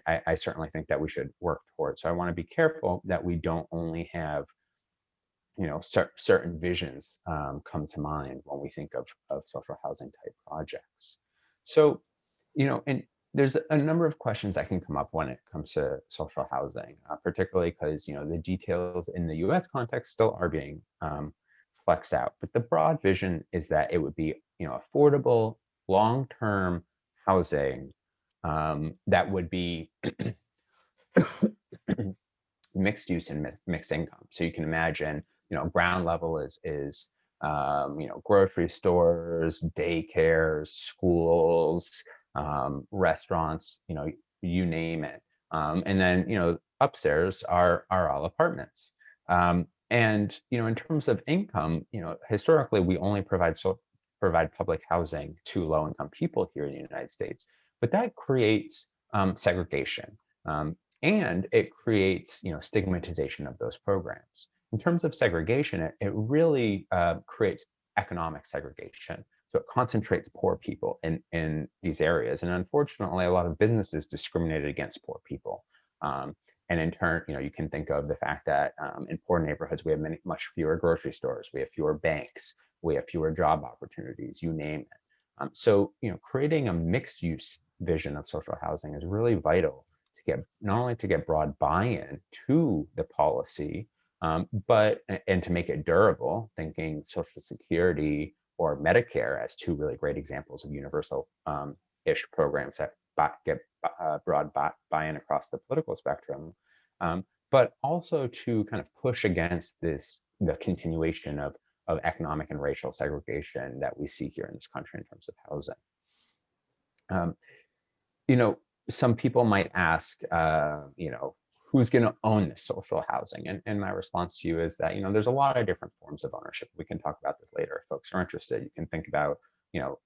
I certainly think that we should work towards. So I want to be careful that we don't only have, certain visions come to mind when we think of social housing type projects. So, and there's a number of questions that can come up when it comes to social housing, particularly because the details in the U.S. context still are being flexed out. But the broad vision is that it would be affordable, long-term housing that would be mixed use and mixed income. So you can imagine, ground level is grocery stores, daycares, schools, restaurants, you name it. And then, upstairs are all apartments. And, in terms of income, historically, we only provide public housing to low income people here in the United States, but that creates segregation. And it creates, stigmatization of those programs. In terms of segregation, it really creates economic segregation. So it concentrates poor people in these areas. And unfortunately, a lot of businesses discriminated against poor people. And in turn, you can think of the fact that in poor neighborhoods, we have much fewer grocery stores, we have fewer banks, we have fewer job opportunities, you name it. So, creating a mixed use vision of social housing is really vital to get not only to get broad buy-in to the policy, but and to make it durable, thinking Social Security or Medicare as two really great examples of universal-ish programs that get broad buy-in across the political spectrum, but also to kind of push against the continuation of economic and racial segregation that we see here in this country in terms of housing. You know, some people might ask, who's going to own this social housing? And my response to you is that, there's a lot of different forms of ownership. We can talk about this later if folks are interested. You can think about,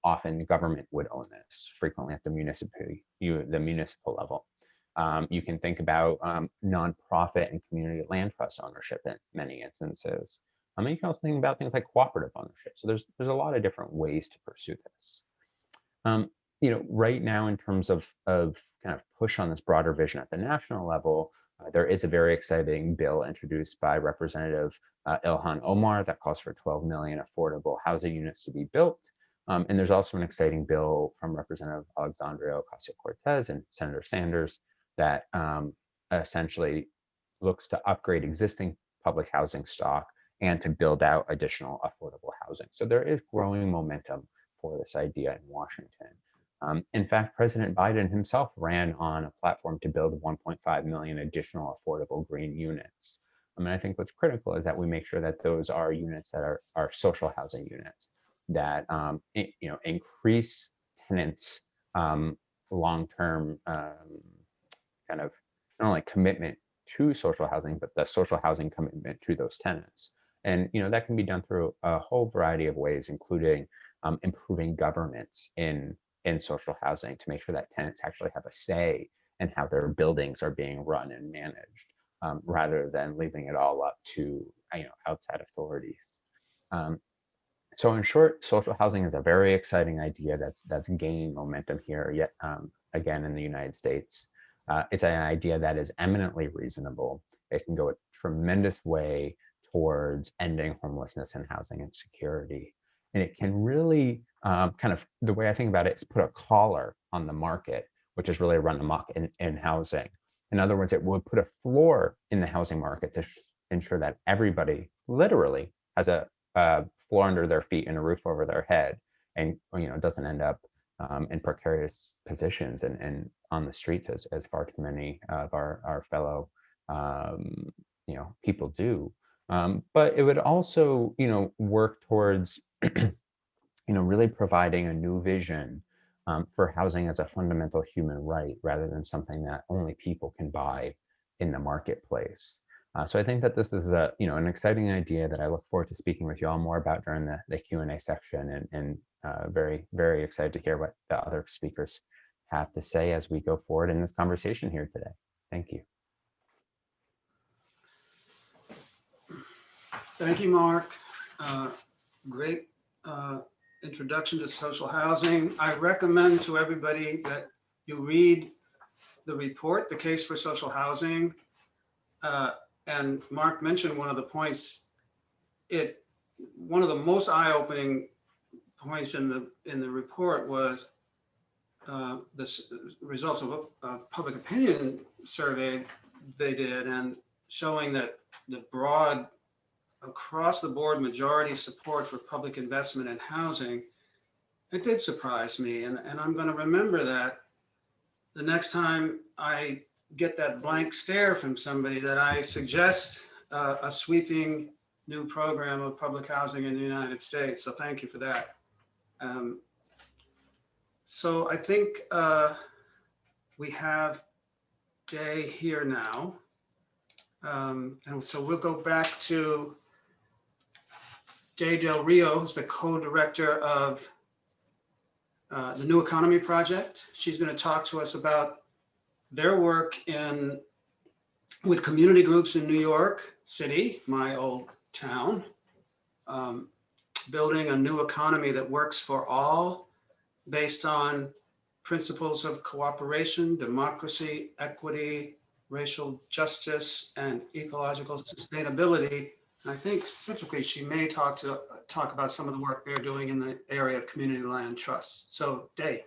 often government would own this, frequently at the municipal level. You can think about nonprofit and community land trust ownership in many instances. And you can also think about things like cooperative ownership. So there's a lot of different ways to pursue this. Right now, in terms of kind of push on this broader vision at the national level, there is a very exciting bill introduced by Representative Ilhan Omar that calls for 12 million affordable housing units to be built. And there's also an exciting bill from Representative Alexandria Ocasio-Cortez and Senator Sanders that essentially looks to upgrade existing public housing stock and to build out additional affordable housing. So there is growing momentum for this idea in Washington. In fact, President Biden himself ran on a platform to build 1.5 million additional affordable green units. I think what's critical is that we make sure that those are units that are social housing units that increase tenants' long-term kind of not only commitment to social housing, but the social housing commitment to those tenants. And that can be done through a whole variety of ways, including improving governance in social housing to make sure that tenants actually have a say in how their buildings are being run and managed, rather than leaving it all up to outside authorities. So in short, social housing is a very exciting idea that's gaining momentum here yet again in the United States. It's an idea that is eminently reasonable. It can go a tremendous way towards ending homelessness and housing insecurity. And it can really kind of, the way I think about it is put a collar on the market, which is really run amok in housing. In other words, it would put a floor in the housing market to ensure that everybody literally has a floor under their feet and a roof over their head, and doesn't end up in precarious positions and on the streets as far too many of our fellow people do. But it would also work towards really providing a new vision for housing as a fundamental human right, rather than something that only people can buy in the marketplace. So I think that this is an exciting idea that I look forward to speaking with you all more about during the Q&A section, and very, very excited to hear what the other speakers have to say as we go forward in this conversation here today. Thank you. Thank you, Mark. Great introduction to social housing. I recommend to everybody that you read the report, The Case for Social Housing. And Mark mentioned one of the points. One of the most eye-opening points in the report was the results of a public opinion survey they did, and showing that the broad, across the board majority support for public investment in housing. It did surprise me, and I'm going to remember that the next time I get that blank stare from somebody, that I suggest a sweeping new program of public housing in the United States. So thank you for that. So I think we have Day here now. And so we'll go back to Day Del Rio, who's the co-director of the New Economy Project. She's going to talk to us about their work with community groups in New York City, my old town, building a new economy that works for all, based on principles of cooperation, democracy, equity, racial justice, and ecological sustainability. And I think specifically she may talk about some of the work they're doing in the area of community land trusts. So, Day.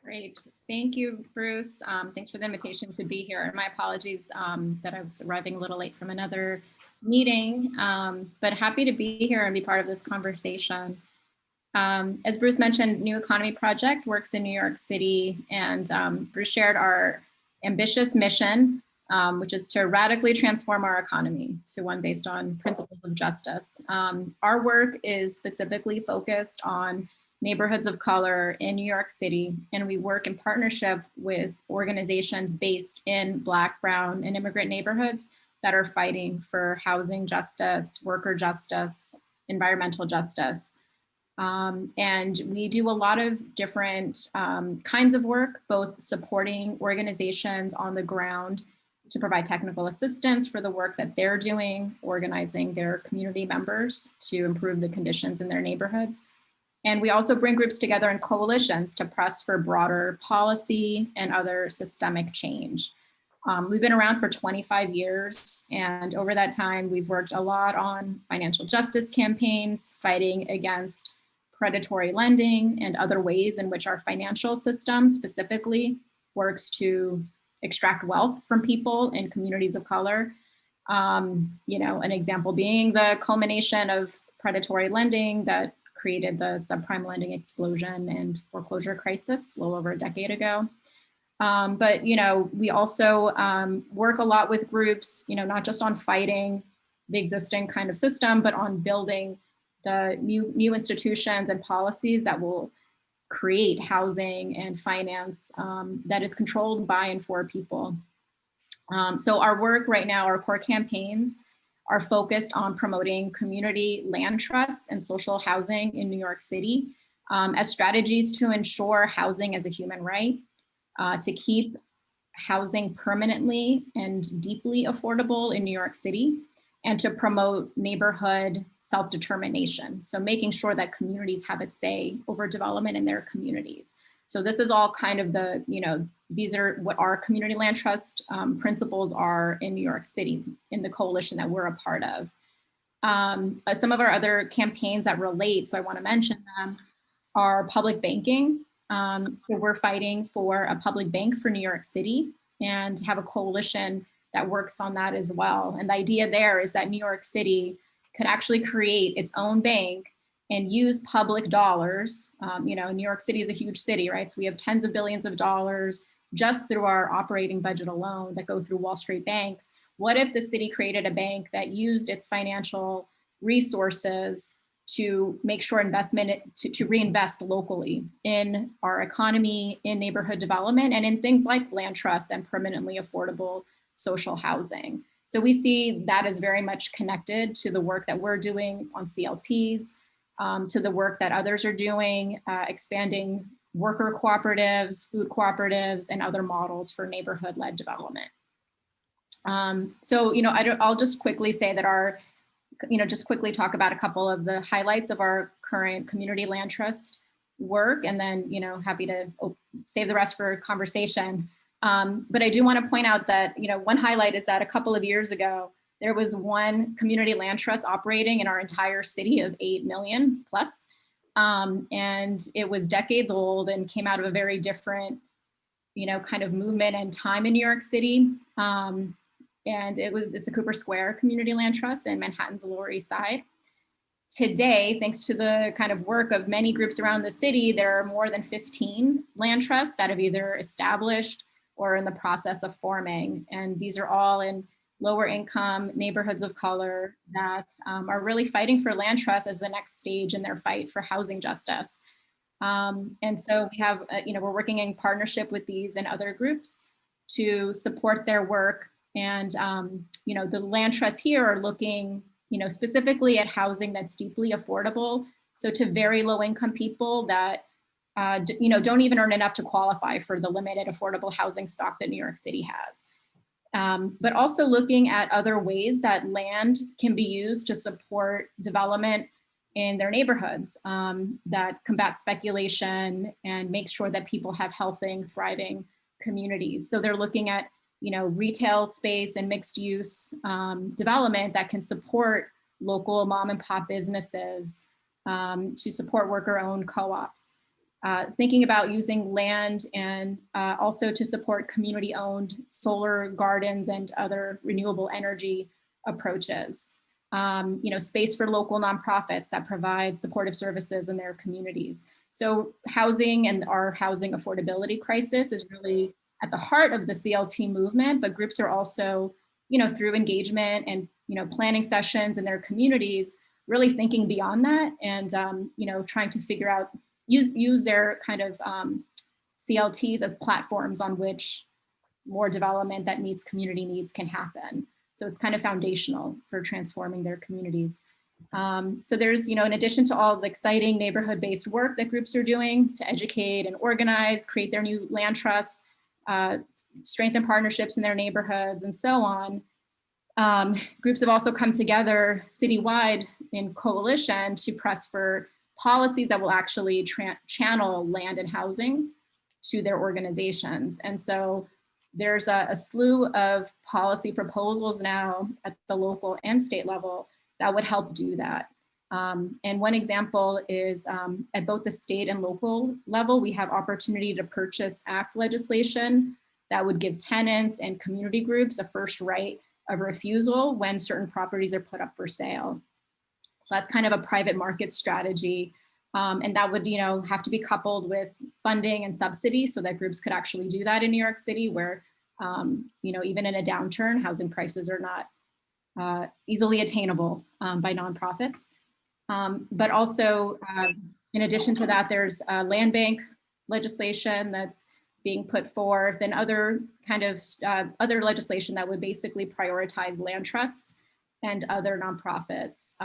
Great. Thank you, Bruce. Thanks for the invitation to be here. And my apologies that I was arriving a little late from another meeting, but happy to be here and be part of this conversation. As Bruce mentioned, New Economy Project works in New York City, and Bruce shared our ambitious mission, which is to radically transform our economy to one based on principles of justice. Our work is specifically focused on neighborhoods of color in New York City, and we work in partnership with organizations based in Black, Brown, and immigrant neighborhoods that are fighting for housing justice, worker justice, environmental justice. And we do a lot of different kinds of work, both supporting organizations on the ground to provide technical assistance for the work that they're doing, organizing their community members to improve the conditions in their neighborhoods. And we also bring groups together in coalitions to press for broader policy and other systemic change. We've been around for 25 years, and over that time, we've worked a lot on financial justice campaigns, fighting against predatory lending and other ways in which our financial system specifically works to extract wealth from people in communities of color. An example being the culmination of predatory lending that created the subprime lending explosion and foreclosure crisis a little over a decade ago. But we also work a lot with groups, not just on fighting the existing kind of system, but on building the new institutions and policies that will create housing and finance that is controlled by and for people. So our work right now, our core campaigns are focused on promoting community land trusts and social housing in New York City as strategies to ensure housing as a human right, to keep housing permanently and deeply affordable in New York City, and to promote neighborhood self-determination. So making sure that communities have a say over development in their communities. So this is all kind of the, these are what our community land trust principles are in New York City in the coalition that we're a part of. Some of our other campaigns that relate, so I want to mention them, are public banking. So we're fighting for a public bank for New York City and have a coalition that works on that as well. And the idea there is that New York City could actually create its own bank and use public dollars. New York City is a huge city, right? So we have tens of billions of dollars just through our operating budget alone that go through Wall Street banks. What if the city created a bank that used its financial resources to make sure to reinvest locally in our economy, in neighborhood development, and in things like land trusts and permanently affordable social housing? So we see that as very much connected to the work that we're doing on CLTs, to the work that others are doing, expanding worker cooperatives, food cooperatives, and other models for neighborhood-led development. I'll just quickly say that just quickly talk about a couple of the highlights of our current community land trust work, and then, you know, happy to save the rest for conversation. But I do want to point out that, you know, one highlight is that a couple of years ago, there was one community land trust operating in our entire city of 8 million plus. And it was decades old and came out of a very different, you know, kind of movement and time in New York City. And it's a Cooper Square Community Land Trust in Manhattan's Lower East Side. Today, thanks to the kind of work of many groups around the city, there are more than 15 land trusts that have either established or in the process of forming. And these are all in lower income neighborhoods of color that are really fighting for land trusts as the next stage in their fight for housing justice. And so we have, you know, we're working in partnership with these and other groups to support their work. And, you know, the land trusts here are looking, you know, specifically at housing that's deeply affordable. So to very low income people that, you know, don't even earn enough to qualify for the limited affordable housing stock that New York City has. But also looking at other ways that land can be used to support development in their neighborhoods that combat speculation and make sure that people have healthy, thriving communities. So they're looking at, you know, retail space and mixed use development that can support local mom and pop businesses, to support worker-owned co-ops. Thinking about using land and also to support community-owned solar gardens and other renewable energy approaches. You know, space for local nonprofits that provide supportive services in their communities. So housing and our housing affordability crisis is really at the heart of the CLT movement, but groups are also, you know, through engagement and, you know, planning sessions in their communities, really thinking beyond that and, you know, trying to figure out, use their kind of CLTs as platforms on which more development that meets community needs can happen. So it's kind of foundational for transforming their communities. So there's, you know, in addition to all the exciting neighborhood-based work that groups are doing to educate and organize, create their new land trusts, strengthen partnerships in their neighborhoods and so on, groups have also come together citywide in coalition to press for policies that will actually channel land and housing to their organizations. And so there's a slew of policy proposals now at the local and state level that would help do that. And one example is at both the state and local level, we have opportunity to purchase act legislation that would give tenants and community groups a first right of refusal when certain properties are put up for sale. So that's kind of a private market strategy. And that would, you know, have to be coupled with funding and subsidy so that groups could actually do that in New York City, where, you know, even in a downturn, housing prices are not easily attainable by nonprofits. But also, in addition to that, there's land bank legislation that's being put forth and other kind of other legislation that would basically prioritize land trusts and other nonprofits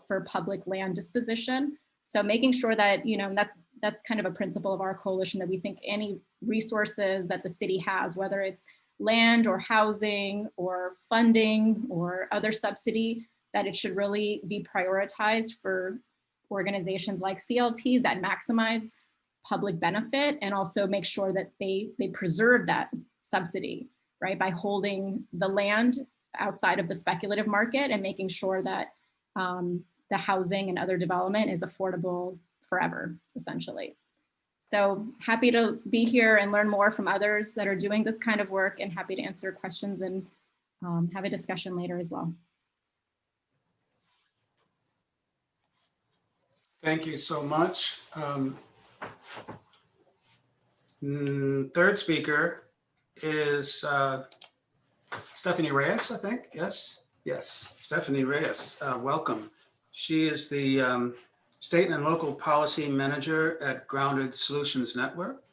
for public land disposition. So making sure that, you know, that's kind of a principle of our coalition, that we think any resources that the city has, whether it's land or housing or funding or other subsidy, that it should really be prioritized for organizations like CLTs that maximize public benefit and also make sure that they preserve that subsidy, right? By holding the land outside of the speculative market and making sure that the housing and other development is affordable forever, essentially. So happy to be here and learn more from others that are doing this kind of work, and happy to answer questions and have a discussion later as well. Thank you so much. Third speaker is Stephanie Reyes, I think. Yes, yes, Stephanie Reyes, welcome. She is the State and Local Policy Manager at Grounded Solutions Network.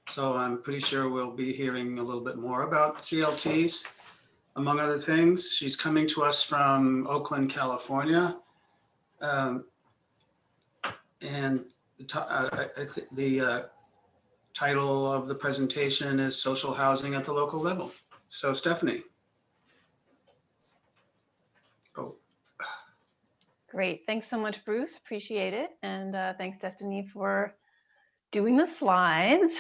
So I'm pretty sure we'll be hearing a little bit more about CLTs, among other things. She's coming to us from Oakland, California. And the title of the presentation is Social Housing at the Local Level. So Stephanie. Oh. Great, thanks so much, Bruce, appreciate it. And thanks, Destiny, for doing the slides.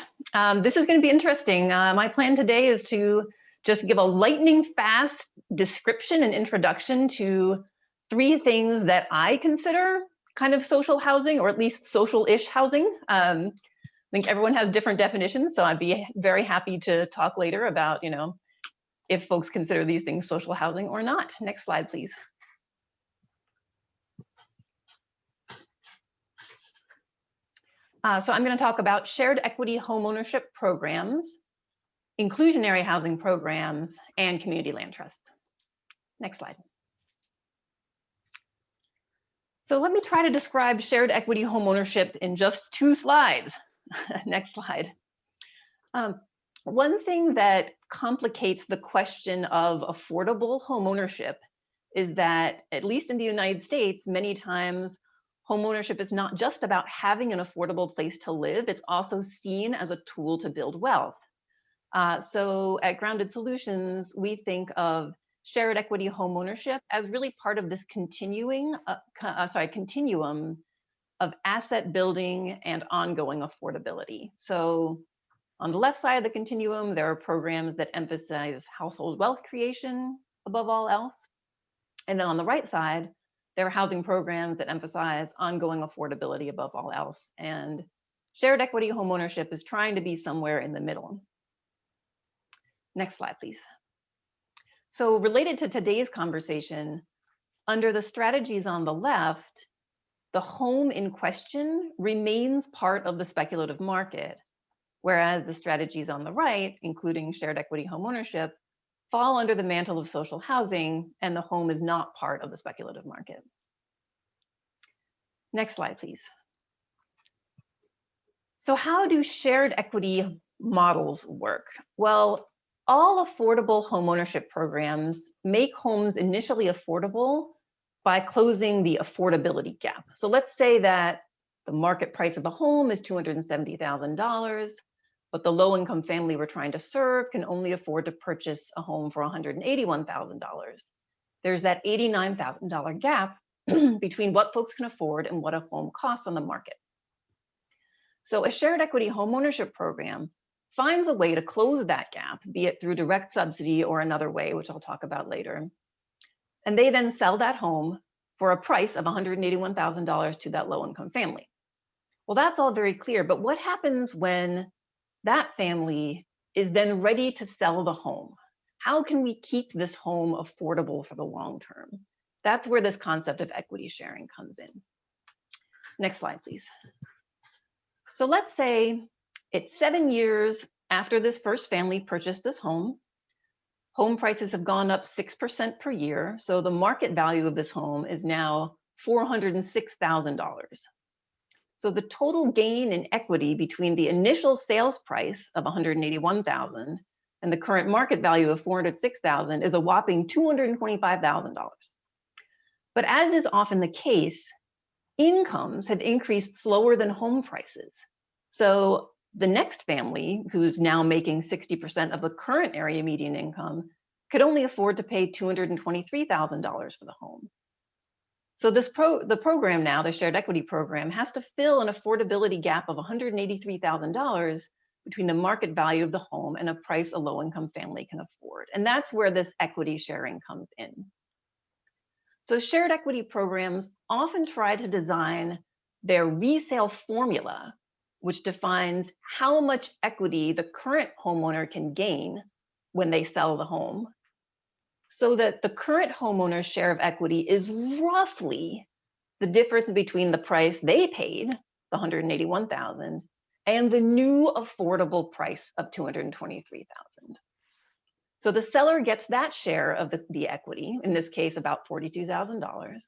This is going to be interesting. My plan today is to just give a lightning fast description and introduction to 3 things that I consider kind of social housing, or at least social-ish housing. I think everyone has different definitions, so I'd be very happy to talk later about, if folks consider these things social housing or not. Next slide, please. So I'm going to talk about shared equity homeownership programs, inclusionary housing programs, and community land trusts. Next slide. So let me try to describe shared equity homeownership in just 2 slides. Next slide. One thing that complicates the question of affordable homeownership is that, at least in the United States, many times homeownership is not just about having an affordable place to live, it's also seen as a tool to build wealth. So at Grounded Solutions, we think of shared equity homeownership as really part of this continuum of asset building and ongoing affordability. So on the left side of the continuum, there are programs that emphasize household wealth creation above all else. And then on the right side, there are housing programs that emphasize ongoing affordability above all else. And shared equity homeownership is trying to be somewhere in the middle. Next slide, please. So related to today's conversation, under the strategies on the left, the home in question remains part of the speculative market, whereas the strategies on the right, including shared equity homeownership, fall under the mantle of social housing, and the home is not part of the speculative market. Next slide, please. So how do shared equity models work? Well, all affordable homeownership programs make homes initially affordable by closing the affordability gap. So let's say that the market price of a home is $270,000, but the low-income family we're trying to serve can only afford to purchase a home for $181,000. There's that $89,000 gap between what folks can afford and what a home costs on the market. So a shared equity homeownership program finds a way to close that gap, be it through direct subsidy or another way, which I'll talk about later. And they then sell that home for a price of $181,000 to that low-income family. Well, that's all very clear, but what happens when that family is then ready to sell the home? How can we keep this home affordable for the long term? That's where this concept of equity sharing comes in. Next slide, please. So let's say it's 7 years after this first family purchased this home. Home prices have gone up 6% per year. So the market value of this home is now $406,000. So the total gain in equity between the initial sales price of $181,000 and the current market value of $406,000 is a whopping $225,000. But as is often the case, incomes have increased slower than home prices. So the next family, who's now making 60% of the current area median income, could only afford to pay $223,000 for the home. So the program now, the shared equity program, has to fill an affordability gap of $183,000 between the market value of the home and a price a low-income family can afford. And that's where this equity sharing comes in. So shared equity programs often try to design their resale formula, which defines how much equity the current homeowner can gain when they sell the home, so that the current homeowner's share of equity is roughly the difference between the price they paid, the $181,000, and the new affordable price of $223,000. So the seller gets that share of the equity, in this case about $42,000,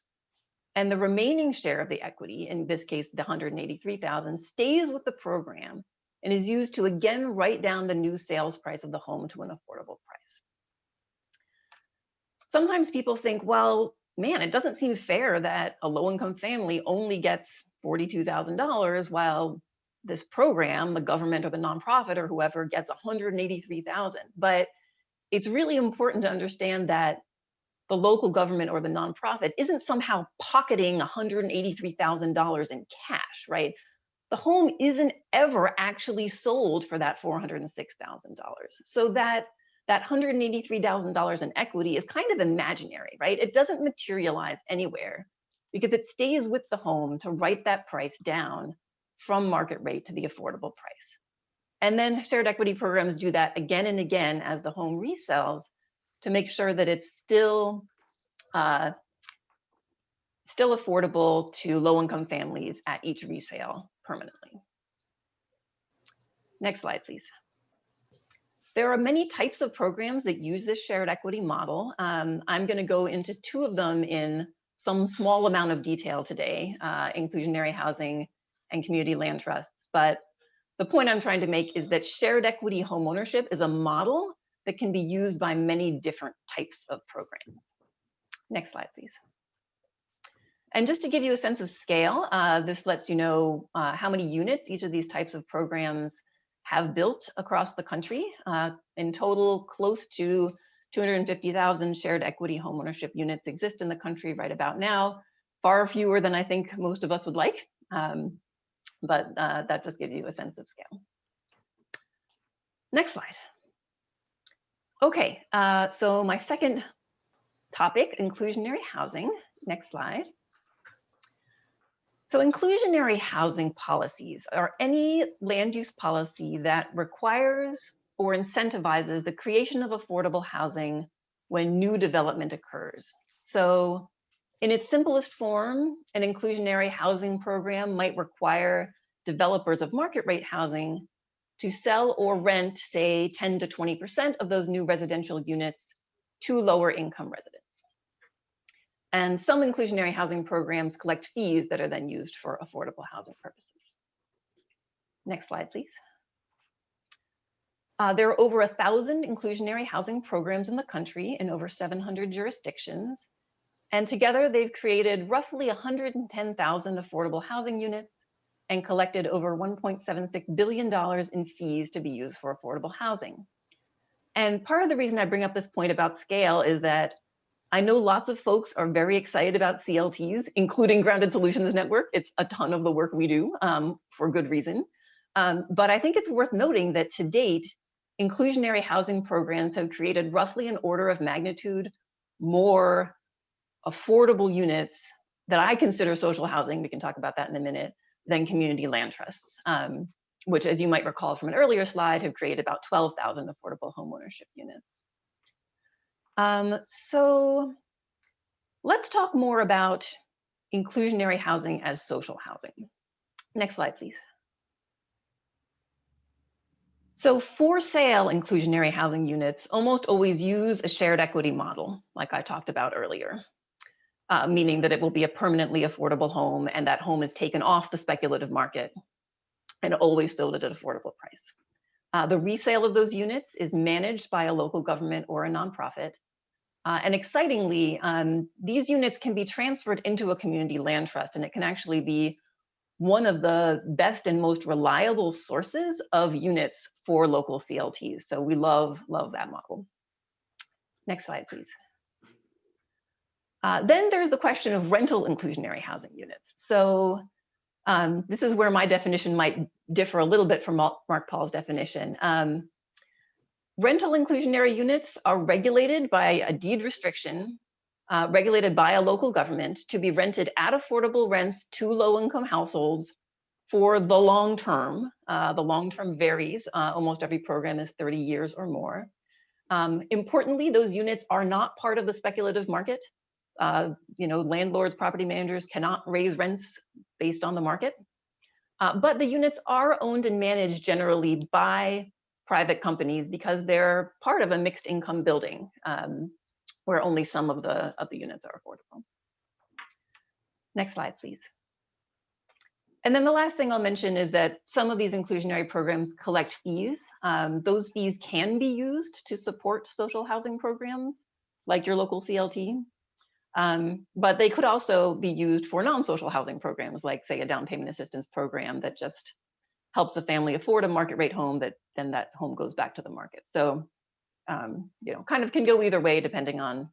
and the remaining share of the equity, in this case the $183,000, stays with the program and is used to again write down the new sales price of the home to an affordable price. Sometimes people think, well, man, it doesn't seem fair that a low-income family only gets $42,000 while this program, the government or the nonprofit or whoever, gets $183,000. But it's really important to understand that the local government or the nonprofit isn't somehow pocketing $183,000 in cash, right? the home isn't ever actually sold for that $406,000. So that $183,000 in equity is kind of imaginary, right? It doesn't materialize anywhere because it stays with the home to write that price down from market rate to the affordable price. And then shared equity programs do that again and again as the home resells to make sure that it's still affordable to low-income families at each resale permanently. Next slide, please. There are many types of programs that use this shared equity model. I'm going to go into two of them in some small amount of detail today, inclusionary housing and community land trusts. But the point I'm trying to make is that shared equity homeownership is a model that can be used by many different types of programs. Next slide, please. And just to give you a sense of scale, this lets you know how many units each of these types of programs have built across the country. In total, close to 250,000 shared equity homeownership units exist in the country right about now, far fewer than I think most of us would like, but that just gives you a sense of scale. Next slide. Okay, so my second topic, inclusionary housing. Next slide. So inclusionary housing policies are any land use policy that requires or incentivizes the creation of affordable housing when new development occurs. So in its simplest form, an inclusionary housing program might require developers of market rate housing to sell or rent, say, 10 to 20% of those new residential units to lower income residents. And some inclusionary housing programs collect fees that are then used for affordable housing purposes. Next slide, please. There are over 1,000 inclusionary housing programs in the country in over 700 jurisdictions. And together they've created roughly 110,000 affordable housing units and collected over $1.76 billion in fees to be used for affordable housing. And part of the reason I bring up this point about scale is that I know lots of folks are very excited about CLTs, including Grounded Solutions Network. It's a ton of the work we do for good reason. But I think it's worth noting that to date, inclusionary housing programs have created roughly an order of magnitude more affordable units that I consider social housing, we can talk about that in a minute, than community land trusts, which, as you might recall from an earlier slide, have created about 12,000 affordable homeownership units. So let's talk more about inclusionary housing as social housing. Next slide, please. So for sale inclusionary housing units almost always use a shared equity model, like I talked about earlier, meaning that it will be a permanently affordable home and that home is taken off the speculative market and always sold at an affordable price. The resale of those units is managed by a local government or a nonprofit. And excitingly, these units can be transferred into a community land trust, and it can actually be one of the best and most reliable sources of units for local CLTs. So we love that model. Next slide, please. Then there's the question of rental inclusionary housing units. So this is where my definition might differ a little bit from Mark Paul's definition. Rental inclusionary units are regulated by a deed restriction, regulated by a local government to be rented at affordable rents to low-income households for the long term. The long term varies. Almost every program is 30 years or more. Importantly, those units are not part of the speculative market. Landlords, property managers cannot raise rents based on the market. But the units are owned and managed generally by private companies because they're part of a mixed income building where only some of the units are affordable. Next slide, please. And then the last thing I'll mention is that some of these inclusionary programs collect fees. Those fees can be used to support social housing programs like your local CLT, but they could also be used for non-social housing programs like, say, a down payment assistance program that just helps a family afford a market rate home that then that home goes back to the market. So, kind of can go either way depending on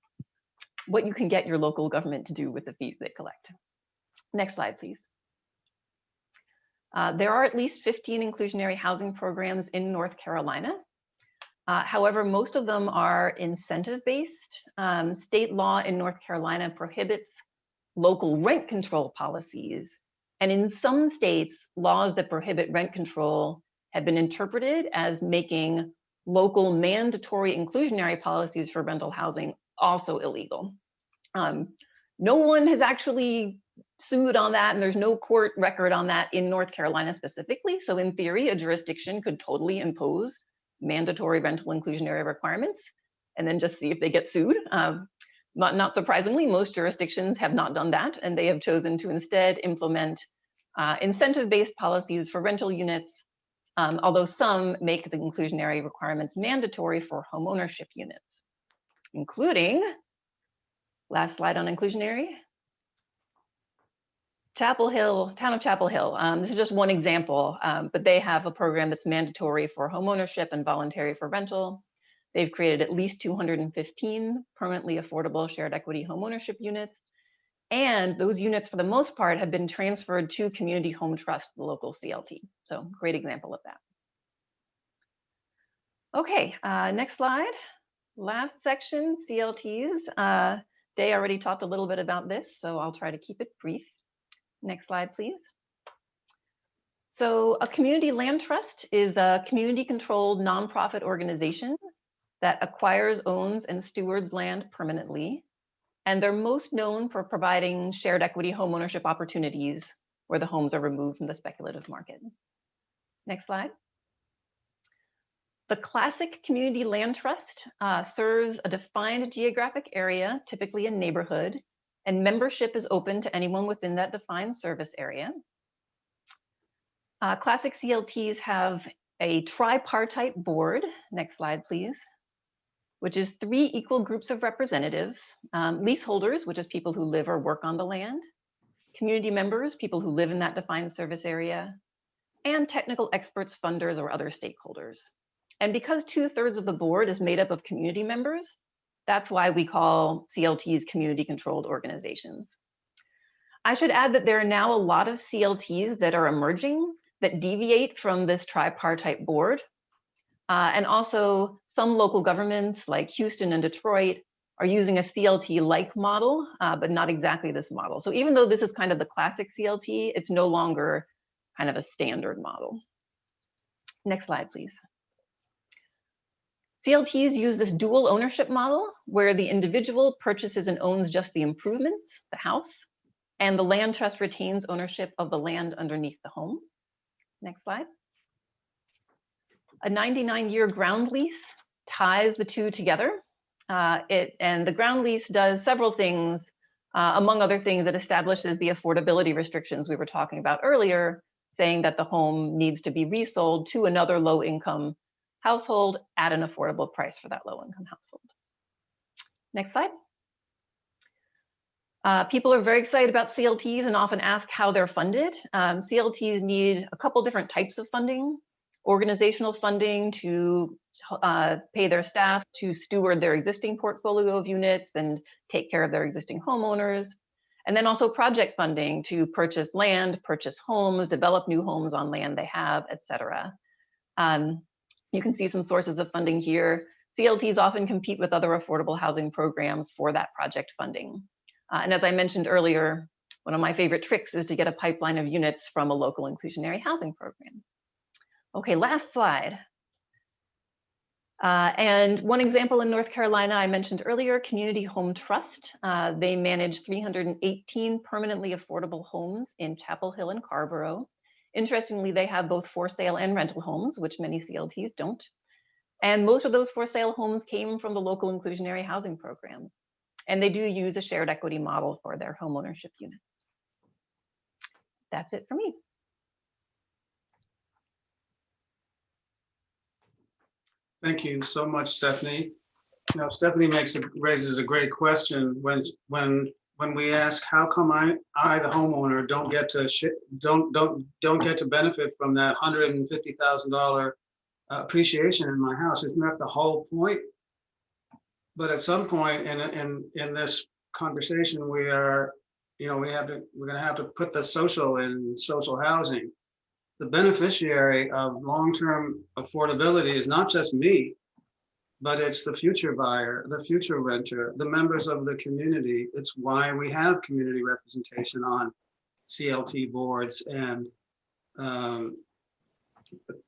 what you can get your local government to do with the fees they collect. Next slide, please. There are at least 15 inclusionary housing programs in North Carolina. However, most of them are incentive-based. State law in North Carolina prohibits local rent control policies. And in some states, laws that prohibit rent control have been interpreted as making local mandatory inclusionary policies for rental housing also illegal. No one has actually sued on that, and there's no court record on that in North Carolina specifically. So in theory, a jurisdiction could totally impose mandatory rental inclusionary requirements and then just see if they get sued. Not surprisingly, most jurisdictions have not done that, and they have chosen to instead implement incentive-based policies for rental units, although some make the inclusionary requirements mandatory for homeownership units, including, last slide on inclusionary, Chapel Hill, town of Chapel Hill. This is just one example, but they have a program that's mandatory for homeownership and voluntary for rental. They've created at least 215 permanently affordable shared equity homeownership units. And those units, for the most part, have been transferred to Community Home Trust, the local CLT. So great example of that. Okay, next slide. Last section, CLTs. Day already talked a little bit about this, so I'll try to keep it brief. Next slide, please. So a community land trust is a community-controlled nonprofit organization that acquires, owns, and stewards land permanently. And they're most known for providing shared equity homeownership opportunities where the homes are removed from the speculative market. Next slide. The classic community land trust serves a defined geographic area, typically a neighborhood, and membership is open to anyone within that defined service area. Classic CLTs have a tripartite board. Next slide, please. Which is 3 equal groups of representatives: leaseholders, which is people who live or work on the land; community members, people who live in that defined service area; and technical experts, funders, or other stakeholders. And because 2/3 of the board is made up of community members, that's why we call CLTs community-controlled organizations. I should add that there are now a lot of CLTs that are emerging that deviate from this tripartite board. And also some local governments like Houston and Detroit are using a CLT-like model, but not exactly this model. So even though this is kind of the classic CLT, it's no longer kind of a standard model. Next slide, please. CLTs use this dual ownership model where the individual purchases and owns just the improvements, the house, and the land trust retains ownership of the land underneath the home. Next slide. A 99-year ground lease ties the two together. And the ground lease does several things. Among other things, it establishes the affordability restrictions we were talking about earlier, saying that the home needs to be resold to another low-income household at an affordable price for that low-income household. Next slide. People are very excited about CLTs and often ask how they're funded. CLTs need a couple different types of funding: organizational funding to pay their staff to steward their existing portfolio of units and take care of their existing homeowners. And then also project funding to purchase land, purchase homes, develop new homes on land they have, et cetera. You can see some sources of funding here. CLTs often compete with other affordable housing programs for that project funding. And as I mentioned earlier, one of my favorite tricks is to get a pipeline of units from a local inclusionary housing program. Okay, last slide. And one example in North Carolina, I mentioned earlier, Community Home Trust. They manage 318 permanently affordable homes in Chapel Hill and Carrboro. Interestingly, they have both for sale and rental homes, which many CLTs don't. And most of those for sale homes came from the local inclusionary housing programs. And they do use a shared equity model for their homeownership units. That's it for me. Thank you so much, Stephanie. Now, Stephanie raises a great question when we ask, how come I the homeowner, don't get to benefit from that $150,000 appreciation in my house? Isn't that the whole point? But at some point in this conversation, we're going to have to put the social in social housing. the beneficiary of long-term affordability is not just me, but it's the future buyer, the future renter, the members of the community. It's why we have community representation on CLT boards and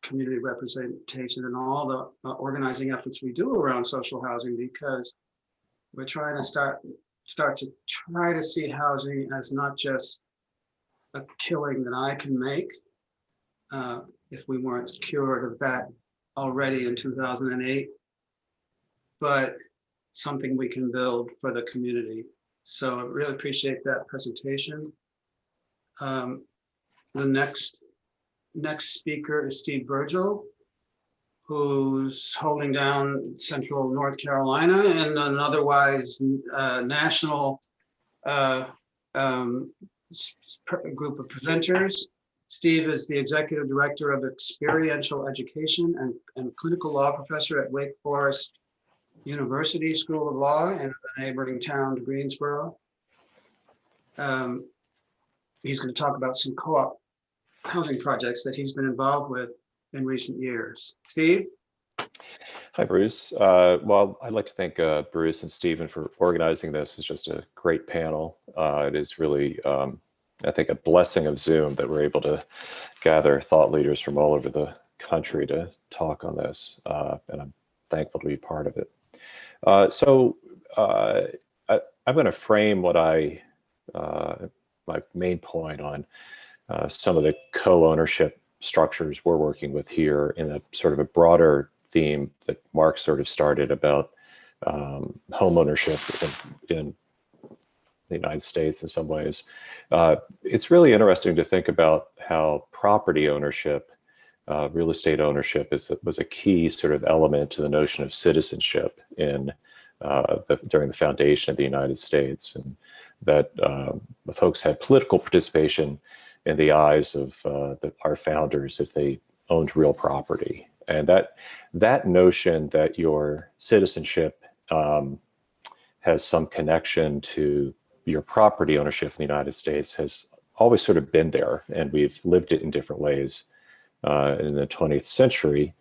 community representation and all the organizing efforts we do around social housing, because we're trying to start to try to see housing as not just a killing that I can make, if we weren't cured of that already in 2008, but something we can build for the community. So I really appreciate that presentation. The next speaker is Steve Virgil, who's holding down Central North Carolina and an otherwise national group of presenters. Steve is the executive director of experiential education and clinical law professor at Wake Forest University School of Law in the neighboring town to Greensboro. He's going to talk about some co-op housing projects that he's been involved with in recent years. Steve? Hi, Bruce. Well, I'd like to thank Bruce and Stephen for organizing this. It's just a great panel. It is really, I think, a blessing of Zoom that we're able to gather thought leaders from all over the country to talk on this, and I'm thankful to be part of it. I'm going to frame what my main point on some of the co-ownership structures we're working with here in a sort of a broader theme that Mark sort of started about home ownership in the United States in some ways. It's really interesting to think about how property ownership, real estate ownership was a key sort of element to the notion of citizenship in during the foundation of the United States, and that the folks had political participation in the eyes of our founders if they owned real property. And that notion that your citizenship has some connection to your property ownership in the United States has always sort of been there, and we've lived it in different ways. In the 20th century,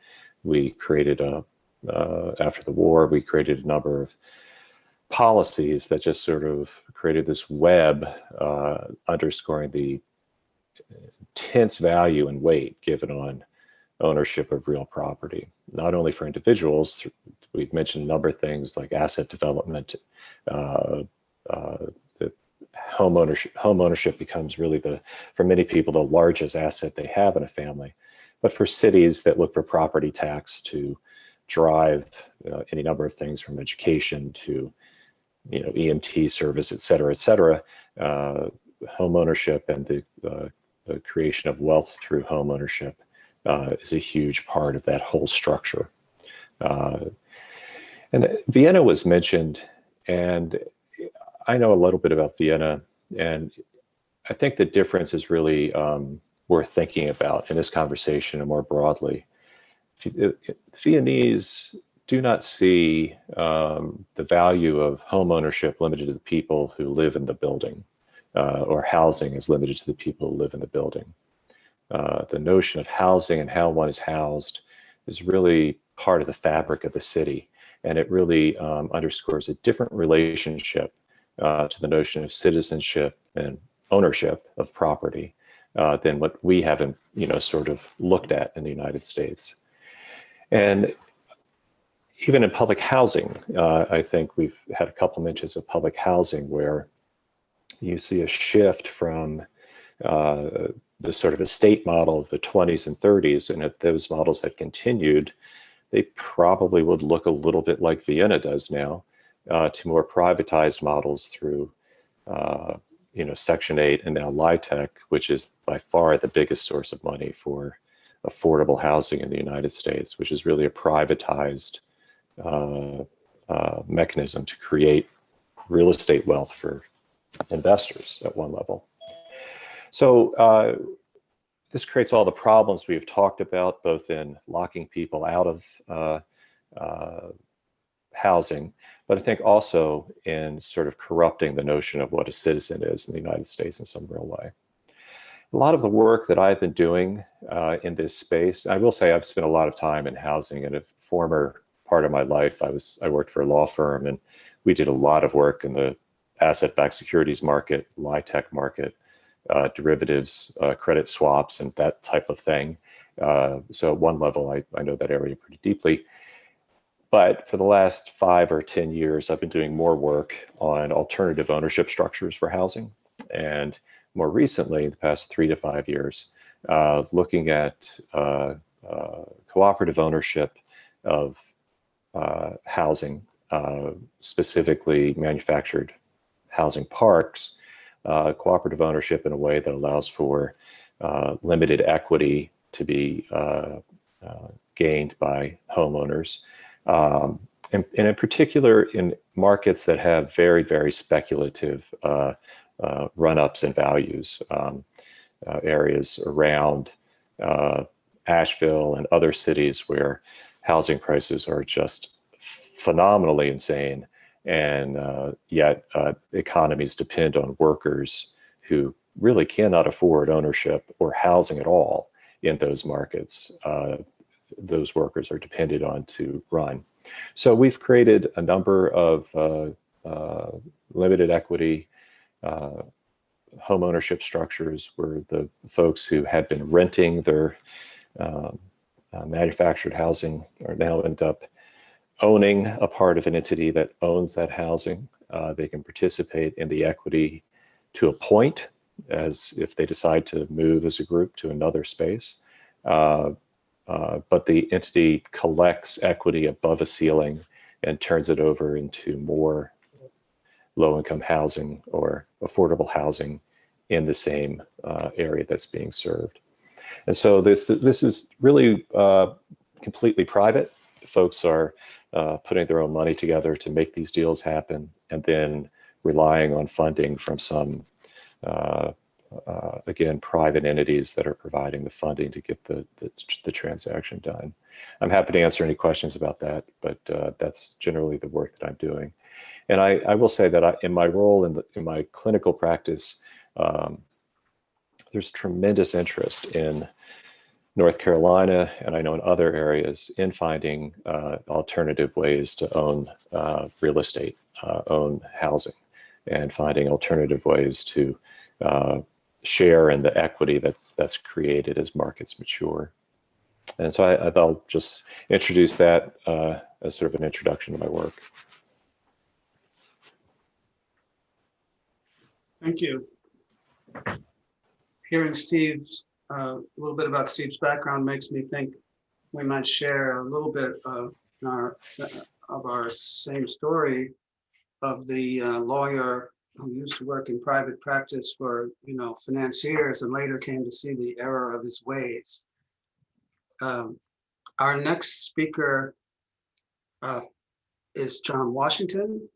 we created after the war, we created a number of policies that just sort of created this web underscoring the intense value and weight given on ownership of real property, not only for individuals. We've mentioned a number of things like asset development. Home ownership becomes really for many people, the largest asset they have in a family. But for cities that look for property tax to drive any number of things from education to EMT service, et cetera, home ownership and the creation of wealth through home ownership is a huge part of that whole structure. And Vienna was mentioned, and I know a little bit about Vienna, and I think the difference is really worth thinking about in this conversation and more broadly. The Viennese do not see the value of home ownership limited to the people who live in the building, or housing is limited to the people who live in the building. The notion of housing and how one is housed is really part of the fabric of the city, and it really underscores a different relationship to the notion of citizenship and ownership of property than what we haven't, sort of looked at in the United States. And even in public housing, I think we've had a couple mentions of public housing where you see a shift from the sort of estate model of the 20s and 30s, and if those models had continued, they probably would look a little bit like Vienna does now, to more privatized models through Section 8 and now LIHTC, which is by far the biggest source of money for affordable housing in the United States, which is really a privatized mechanism to create real estate wealth for investors at one level. So this creates all the problems we've talked about, both in locking people out of housing, but I think also in sort of corrupting the notion of what a citizen is in the United States in some real way. a lot of the work that I've been doing in this space, I will say I've spent a lot of time in housing. In a former part of my life, I worked for a law firm, and we did a lot of work in the asset-backed securities market, LIHTC market, derivatives, credit swaps, and that type of thing. So at one level, I know that area pretty deeply. But for the last 5 or 10 years, I've been doing more work on alternative ownership structures for housing. And more recently, the past 3 to 5 years, looking at cooperative ownership of housing, specifically manufactured housing parks, cooperative ownership in a way that allows for limited equity to be gained by homeowners. And in particular, in markets that have very, very speculative run-ups in values, areas around Asheville and other cities where housing prices are just phenomenally insane, and yet economies depend on workers who really cannot afford ownership or housing at all in those markets. Those workers are depended on to run. So we've created a number of limited equity home ownership structures where the folks who had been renting their manufactured housing are now end up owning a part of an entity that owns that housing. They can participate in the equity to a point, as if they decide to move as a group to another space. But the entity collects equity above a ceiling and turns it over into more low-income housing or affordable housing in the same area that's being served. And so this is really completely private. Folks are putting their own money together to make these deals happen, and then relying on funding from some again, private entities that are providing the funding to get the transaction done. I'm happy to answer any questions about that, but that's generally the work that I'm doing. And I will say that in my role in my clinical practice, there's tremendous interest in North Carolina, and I know in other areas, in finding alternative ways to own real estate, own housing, and finding alternative ways to share in the equity that's created as markets mature. And so I'll just introduce that as sort of an introduction to my work. Thank you. Hearing Steve's, a little bit about Steve's background makes me think we might share a little bit of our same story of the lawyer who used to work in private practice for, financiers, and later came to see the error of his ways. Our next speaker is John Washington.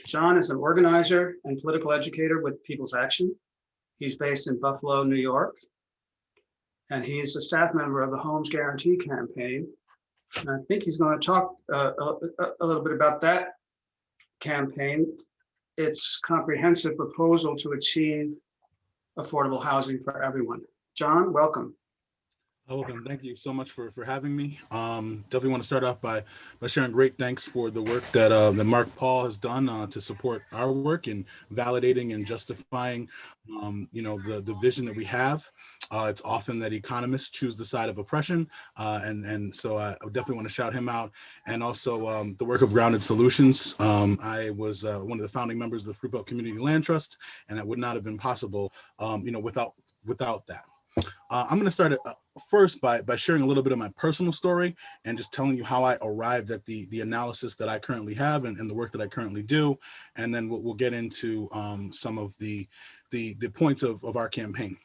John is an organizer and political educator with People's Action. He's based in Buffalo, New York, and he's a staff member of the Homes Guarantee Campaign. And I think he's going to talk a little bit about that campaign, its comprehensive proposal to achieve affordable housing for everyone. John, welcome. Welcome. Thank you so much for having me. Definitely want to start off by sharing great thanks for the work that Mark Paul has done to support our work in validating and justifying, the vision that we have. It's often that economists choose the side of oppression, and so I definitely want to shout him out. And also the work of Grounded Solutions. I was one of the founding members of the Fruitbelt Community Land Trust, and that would not have been possible, without that. I'm going to start first by sharing a little bit of my personal story and just telling you how I arrived at the analysis that I currently have and the work that I currently do. And then we'll get into some of the points of our campaign.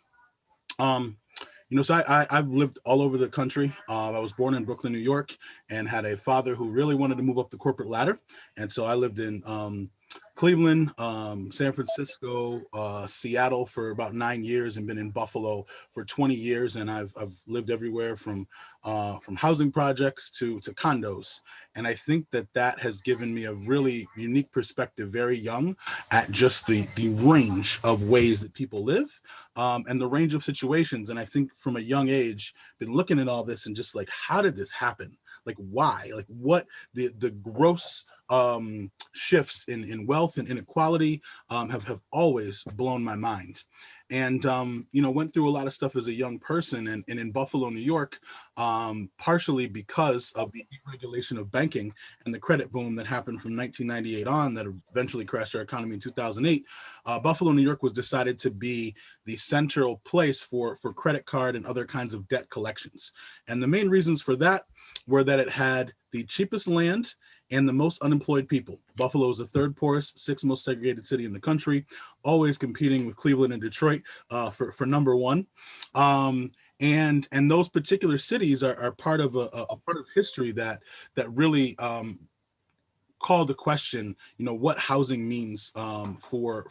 So I've lived all over the country. I was born in Brooklyn, New York, and had a father who really wanted to move up the corporate ladder. And so I lived in Cleveland, San Francisco, Seattle for about 9 years, and been in Buffalo for 20 years. And I've lived everywhere from housing projects to condos. And I think that has given me a really unique perspective, very young, at just the range of ways that people live, and the range of situations. And I think from a young age, been looking at all this and just like, how did this happen? Like, why? Like, what the gross shifts in wealth and inequality have always blown my mind. And went through a lot of stuff as a young person, and in Buffalo, New York, partially because of the deregulation of banking and the credit boom that happened from 1998 on, that eventually crashed our economy in 2008. Buffalo, New York was decided to be the central place for credit card and other kinds of debt collections. And the main reasons for that were that it had the cheapest land and the most unemployed people. Buffalo is the third poorest, sixth most segregated city in the country, always competing with Cleveland and Detroit for number one. And those particular cities are part of a part of history that really call the question, what housing means for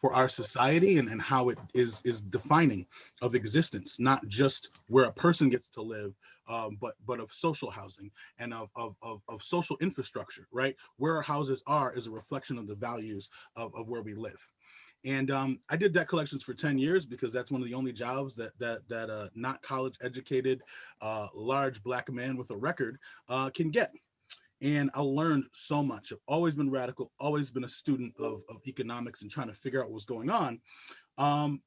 our society, and how it is defining of existence, not just where a person gets to live, but of social housing and of social infrastructure, right? Where our houses are is a reflection of the values of where we live. And I did debt collections for 10 years because that's one of the only jobs that not college educated, large Black man with a record can get. And I learned so much. I've always been radical, always been a student of economics and trying to figure out what's going on.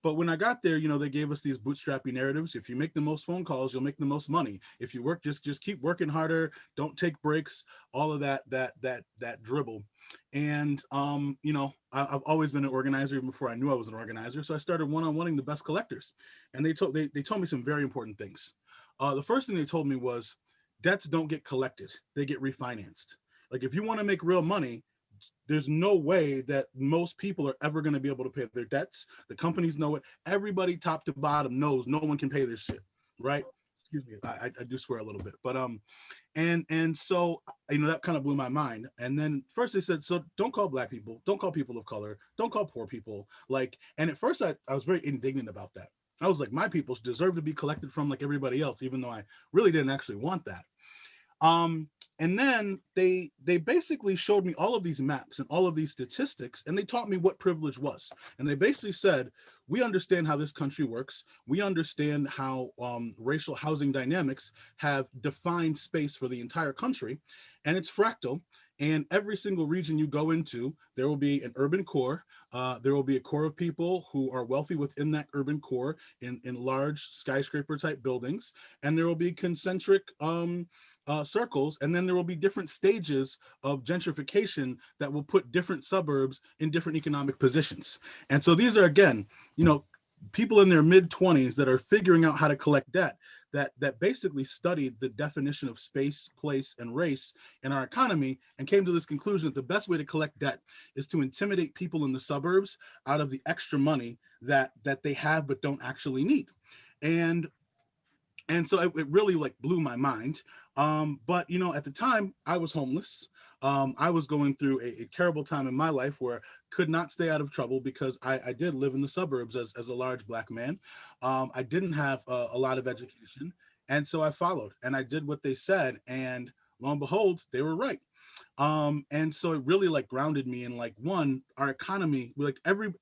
But when I got there, they gave us these bootstrappy narratives. If you make the most phone calls, you'll make the most money. If you work, just keep working harder. Don't take breaks. All of that dribble. And I've always been an organizer even before I knew I was an organizer. So I started one-on-oneing the best collectors, and they told me some very important things. The first thing they told me was, debts don't get collected, they get refinanced. Like, if you want to make real money, there's no way that most people are ever going to be able to pay their debts. The companies know it. Everybody top to bottom knows no one can pay their shit, right? Excuse me, I do swear a little bit, but and so that kind of blew my mind. And then first they said, so don't call Black people, don't call people of color, don't call poor people. And at first I was very indignant about that. I was like, my people deserve to be collected from like everybody else, even though I really didn't actually want that. And then they basically showed me all of these maps and all of these statistics, and they taught me what privilege was. And they basically said, we understand how this country works. We understand how racial housing dynamics have defined space for the entire country, and it's fractal. And every single region you go into, there will be an urban core. There will be a core of people who are wealthy within that urban core in large skyscraper type buildings. And there will be concentric circles. And then there will be different stages of gentrification that will put different suburbs in different economic positions. And so these are, again, people in their mid-20s that are figuring out how to collect debt, that basically studied the definition of space, place, and race in our economy, and came to this conclusion that the best way to collect debt is to intimidate people in the suburbs out of the extra money that they have but don't actually need. And so it really blew my mind. But at the time I was homeless. I was going through a terrible time in my life where I could not stay out of trouble because I did live in the suburbs as a large Black man. I didn't have a lot of education. And so I followed and I did what they said. And lo and behold, they were right. And so it really grounded me in one, our economy,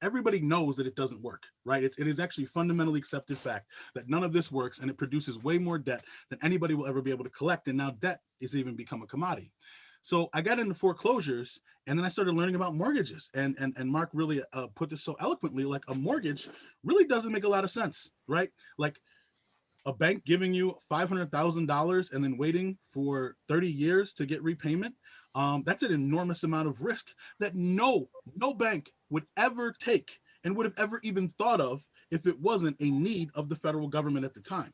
everybody knows that it doesn't work, right? It is actually fundamentally accepted fact that none of this works, and it produces way more debt than anybody will ever be able to collect. And now debt is even become a commodity. So I got into foreclosures, and then I started learning about mortgages. And Mark really put this so eloquently, a mortgage really doesn't make a lot of sense, right? A bank giving you $500,000 and then waiting for 30 years to get repayment. That's an enormous amount of risk that no bank would ever take and would have ever even thought of if it wasn't a need of the federal government at the time.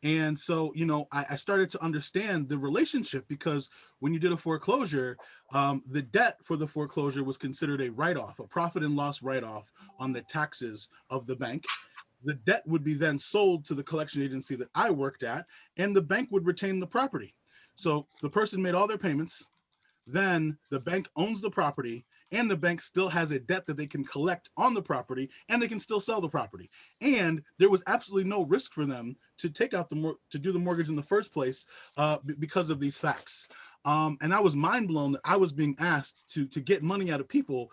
And so, I started to understand the relationship, because when you did a foreclosure, the debt for the foreclosure was considered a write-off, a profit and loss write-off on the taxes of the bank. The debt would be then sold to the collection agency that I worked at, and the bank would retain the property. So the person made all their payments. then the bank owns the property, and the bank still has a debt that they can collect on the property, and they can still sell the property. And there was absolutely no risk for them to take out to do the mortgage in the first place because of these facts. And I was mind blown that I was being asked to get money out of people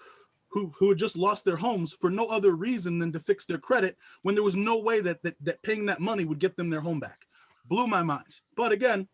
who had just lost their homes for no other reason than to fix their credit, when there was no way that paying that money would get them their home back. Blew my mind. But again,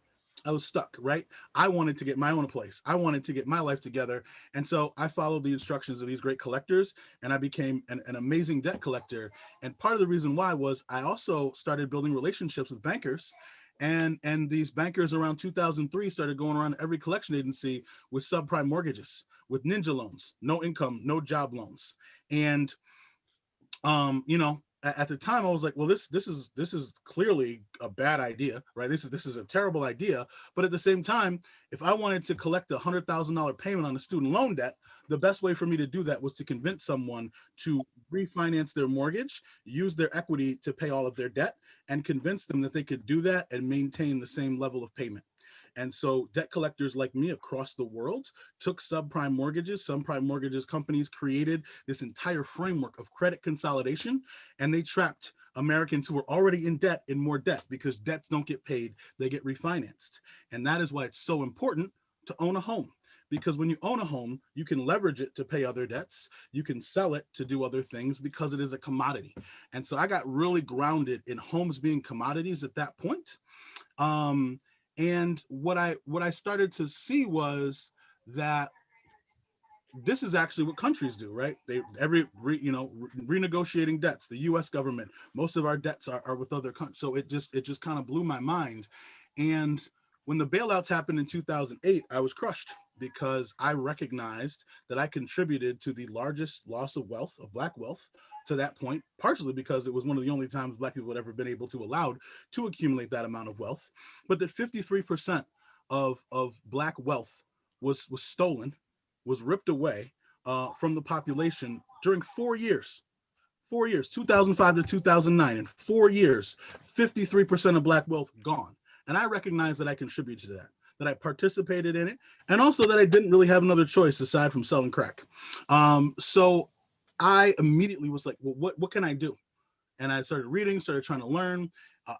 I was stuck, right? I wanted to get my own place. I wanted to get my life together. And so I followed the instructions of these great collectors, and I became an amazing debt collector. And part of the reason why was I also started building relationships with bankers. And these bankers around 2003 started going around every collection agency with subprime mortgages, with ninja loans, no income, no job loans. And you know, at the time I was like, well, this is clearly a bad idea, right? This is a terrible idea. But at the same time, if I wanted to collect $100,000 payment on a student loan debt, the best way for me to do that was to convince someone to refinance their mortgage, use their equity to pay all of their debt, and convince them that they could do that and maintain the same level of payment. And so debt collectors like me across the world took subprime mortgages companies created this entire framework of credit consolidation, and they trapped Americans who were already in debt in more debt, because debts don't get paid, they get refinanced. And that is why it's so important to own a home. Because when you own a home, you can leverage it to pay other debts. You can sell it to do other things, because it is a commodity. And so I got really grounded in homes being commodities at that point. And what I started to see was that this is actually what countries do, right? Renegotiating debts. The U.S. government, most of our debts are with other countries. So it just kind of blew my mind. And when the bailouts happened in 2008, I was crushed, because I recognized that I contributed to the largest loss of wealth, of Black wealth, to that point, partially because it was one of the only times Black people had ever been able to allowed to accumulate that amount of wealth, but that 53% of Black wealth was stolen, was ripped away from the population during 4 years. 4 years, 2005 to 2009, in 4 years, 53% of Black wealth gone. And I recognize that I contributed to that I participated in it, and also that I didn't really have another choice aside from selling crack. So I immediately was like, well, what can I do? And I started reading, started trying to learn.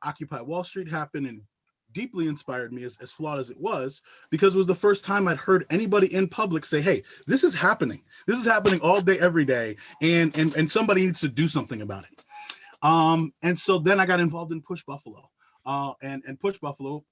Occupy Wall Street happened and deeply inspired me, as flawed as it was, because it was the first time I'd heard anybody in public say, hey, this is happening. This is happening all day, every day, and somebody needs to do something about it. And so then I got involved in Push Buffalo. And Push Buffalo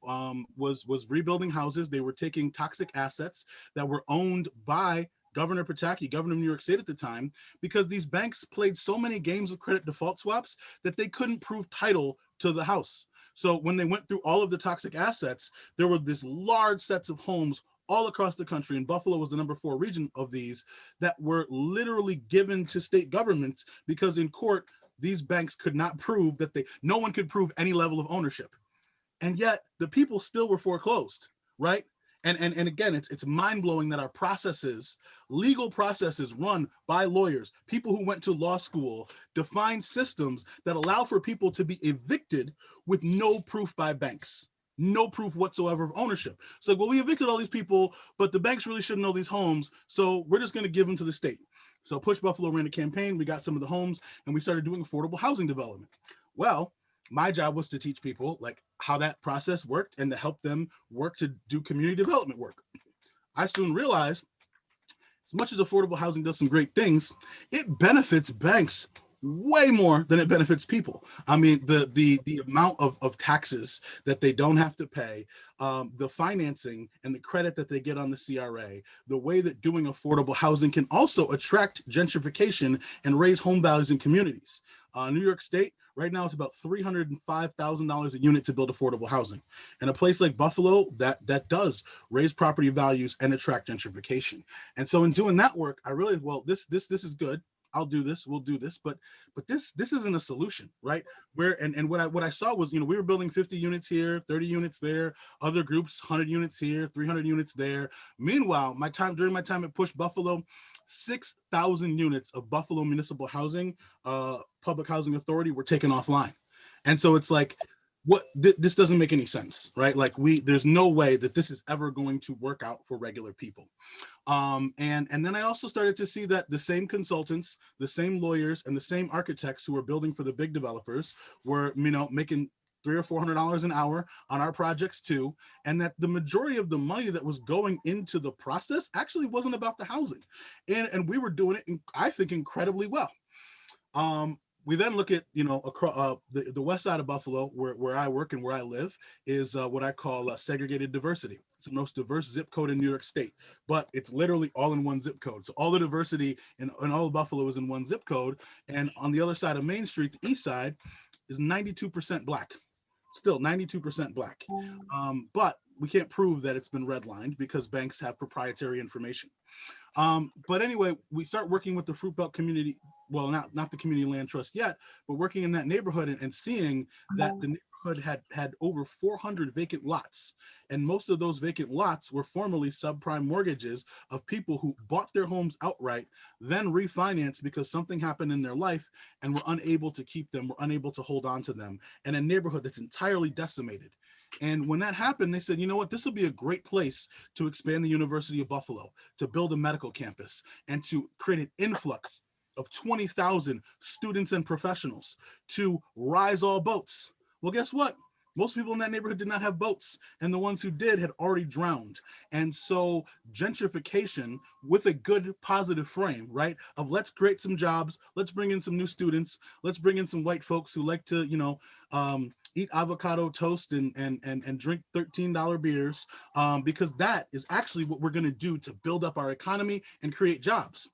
was rebuilding houses. They were taking toxic assets that were owned by Governor Pataki, governor of New York State at the time, because these banks played so many games of credit default swaps that they couldn't prove title to the house. So when they went through all of the toxic assets, there were this large sets of homes all across the country, and Buffalo was the number 4 region of these, that were literally given to state governments, because in court, these banks could not prove no one could prove any level of ownership. And yet the people still were foreclosed, right? And again, it's mind-blowing that our processes, legal processes run by lawyers, people who went to law school, define systems that allow for people to be evicted with no proof by banks, no proof whatsoever of ownership. So, well, we evicted all these people, but the banks really shouldn't know these homes, so we're just going to give them to the state. So Push Buffalo ran a campaign, we got some of the homes, and we started doing affordable housing development. Well, my job was to teach people like how that process worked and to help them work to do community development work. I soon realized, as much as affordable housing does some great things, it benefits banks way more than it benefits people. I mean, the amount of taxes that they don't have to pay, the financing and the credit that they get on the CRA, the way that doing affordable housing can also attract gentrification and raise home values in communities. New York State, right now, it's about $305,000 a unit to build affordable housing. And a place like Buffalo, that does raise property values and attract gentrification. And so in doing that work, I realized, well, this is good. I'll do this, we'll do this, but this isn't a solution, right? And what I saw was, we were building 50 units here, 30 units there, other groups, 100 units here, 300 units there. Meanwhile, during my time at Push Buffalo, 6,000 units of Buffalo Municipal Housing, Public Housing Authority, were taken offline. And so it's like, this doesn't make any sense, right? Like there's no way that this is ever going to work out for regular people. And then I also started to see that the same consultants, the same lawyers, and the same architects who were building for the big developers were, making $300 or $400 an hour on our projects too, and that the majority of the money that was going into the process actually wasn't about the housing, and we were doing it, I think, incredibly well. We then look at, across the west side of Buffalo, where I work and where I live, is what I call segregated diversity. It's the most diverse zip code in New York State, but it's literally all in one zip code. So all the diversity in all of Buffalo is in one zip code. And on the other side of Main Street, the east side, is 92% Black. Still 92% Black. But we can't prove that it's been redlined because banks have proprietary information. But anyway, we start working with the Fruit Belt community. Well, not the community land trust yet, but working in that neighborhood and seeing that the neighborhood had over 400 vacant lots. And most of those vacant lots were formerly subprime mortgages of people who bought their homes outright, then refinanced because something happened in their life and were unable to keep them, were unable to hold on to them. And a neighborhood that's entirely decimated. And when that happened, they said, you know what, this will be a great place to expand the University of Buffalo, to build a medical campus, and to create an influx of 20,000 students and professionals, to rise all boats. Well, guess what? Most people in that neighborhood did not have boats, and the ones who did had already drowned. And so gentrification, with a good positive frame, right, of let's create some jobs, let's bring in some new students, let's bring in some white folks who like to, eat avocado toast and drink $13 beers, because that is actually what we're going to do to build up our economy and create jobs.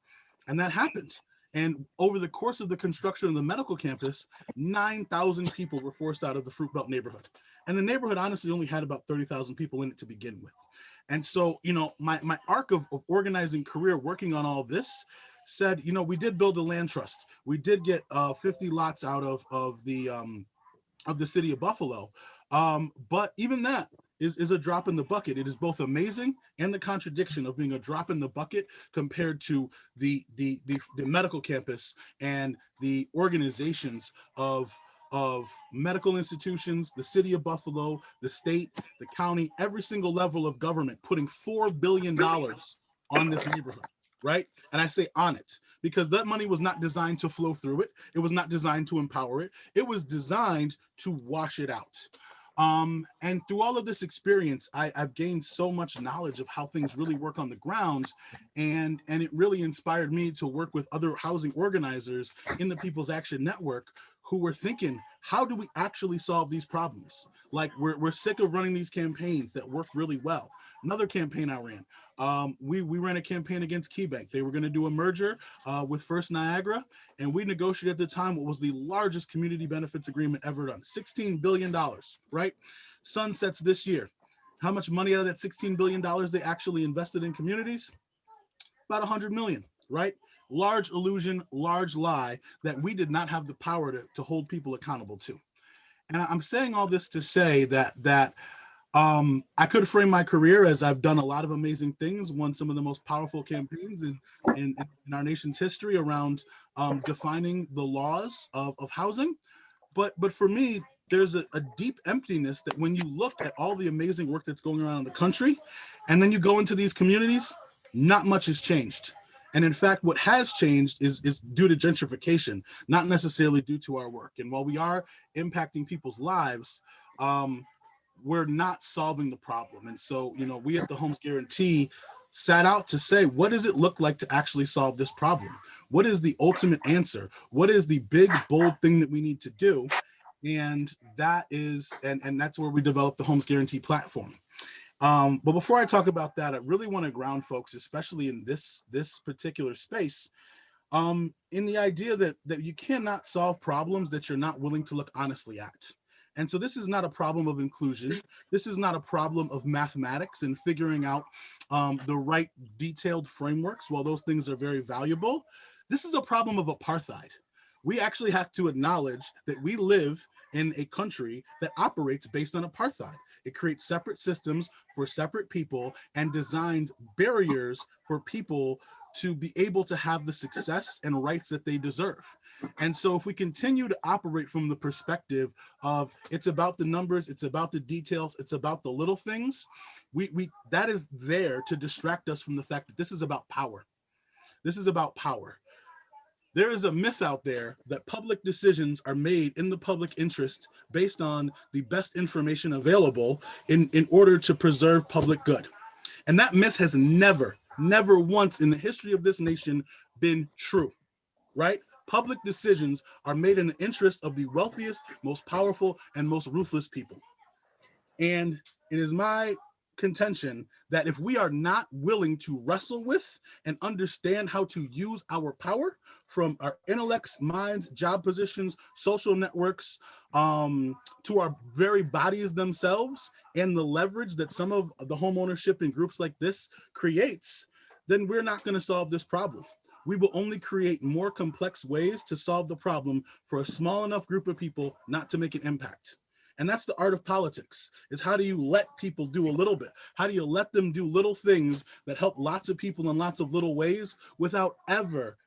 And that happened. And over the course of the construction of the medical campus, 9,000 people were forced out of the Fruit Belt neighborhood. And the neighborhood honestly only had about 30,000 people in it to begin with. And so, my arc of organizing career working on all this said, we did build a land trust. We did get 50 lots out of the city of Buffalo. But even that is a drop in the bucket. It is both amazing and the contradiction of being a drop in the bucket compared to the medical campus and the organizations of medical institutions, the city of Buffalo, the state, the county, every single level of government putting $4 billion on this neighborhood. Right? And I say on it because that money was not designed to flow through it. It was not designed to empower it. It was designed to wash it out. And through all of this experience, I've gained so much knowledge of how things really work on the ground. And it really inspired me to work with other housing organizers in the People's Action Network who were thinking, how do we actually solve these problems? Like we're sick of running these campaigns that work really well. Another campaign I ran, we ran a campaign against KeyBank. They were going to do a merger with First Niagara, and we negotiated at the time what was the largest community benefits agreement ever done, $16 billion, right? Sunsets this year. How much money out of that $16 billion they actually invested in communities? About 100 million, right? Large illusion, large lie that we did not have the power to hold people accountable to. And I'm saying all this to say that I could frame my career as I've done a lot of amazing things, won some of the most powerful campaigns in our nation's history around defining the laws of housing. But for me, there's a deep emptiness that when you look at all the amazing work that's going around in the country, and then you go into these communities, not much has changed. And in fact, what has changed is due to gentrification, not necessarily due to our work. And while we are impacting people's lives, we're not solving the problem. And so, we at the Homes Guarantee sat out to say, what does it look like to actually solve this problem? What is the ultimate answer? What is the big, bold thing that we need to do? And that is, and that's where we developed the Homes Guarantee platform. But before I talk about that, I really want to ground folks, especially in this particular space, in the idea that you cannot solve problems that you're not willing to look honestly at. And so this is not a problem of inclusion. This is not a problem of mathematics and figuring out the right detailed frameworks. While those things are very valuable, this is a problem of apartheid. We actually have to acknowledge that we live in a country that operates based on apartheid. It creates separate systems for separate people and designs barriers for people to be able to have the success and rights that they deserve. And so if we continue to operate from the perspective of it's about the numbers, it's about the details, it's about the little things, that is there to distract us from the fact that this is about power. This is about power. There is a myth out there that public decisions are made in the public interest based on the best information available in order to preserve public good. And that myth has never once in the history of this nation been true, right? Public decisions are made in the interest of the wealthiest, most powerful, and most ruthless people. And it is my contention that if we are not willing to wrestle with and understand how to use our power from our intellects, minds, job positions, social networks, to our very bodies themselves and the leverage that some of the home ownership in groups like this creates, then we're not going to solve this problem. We will only create more complex ways to solve the problem for a small enough group of people not to make an impact. And that's the art of politics, is how do you let people do a little bit? How do you let them do little things that help lots of people in lots of little ways without ever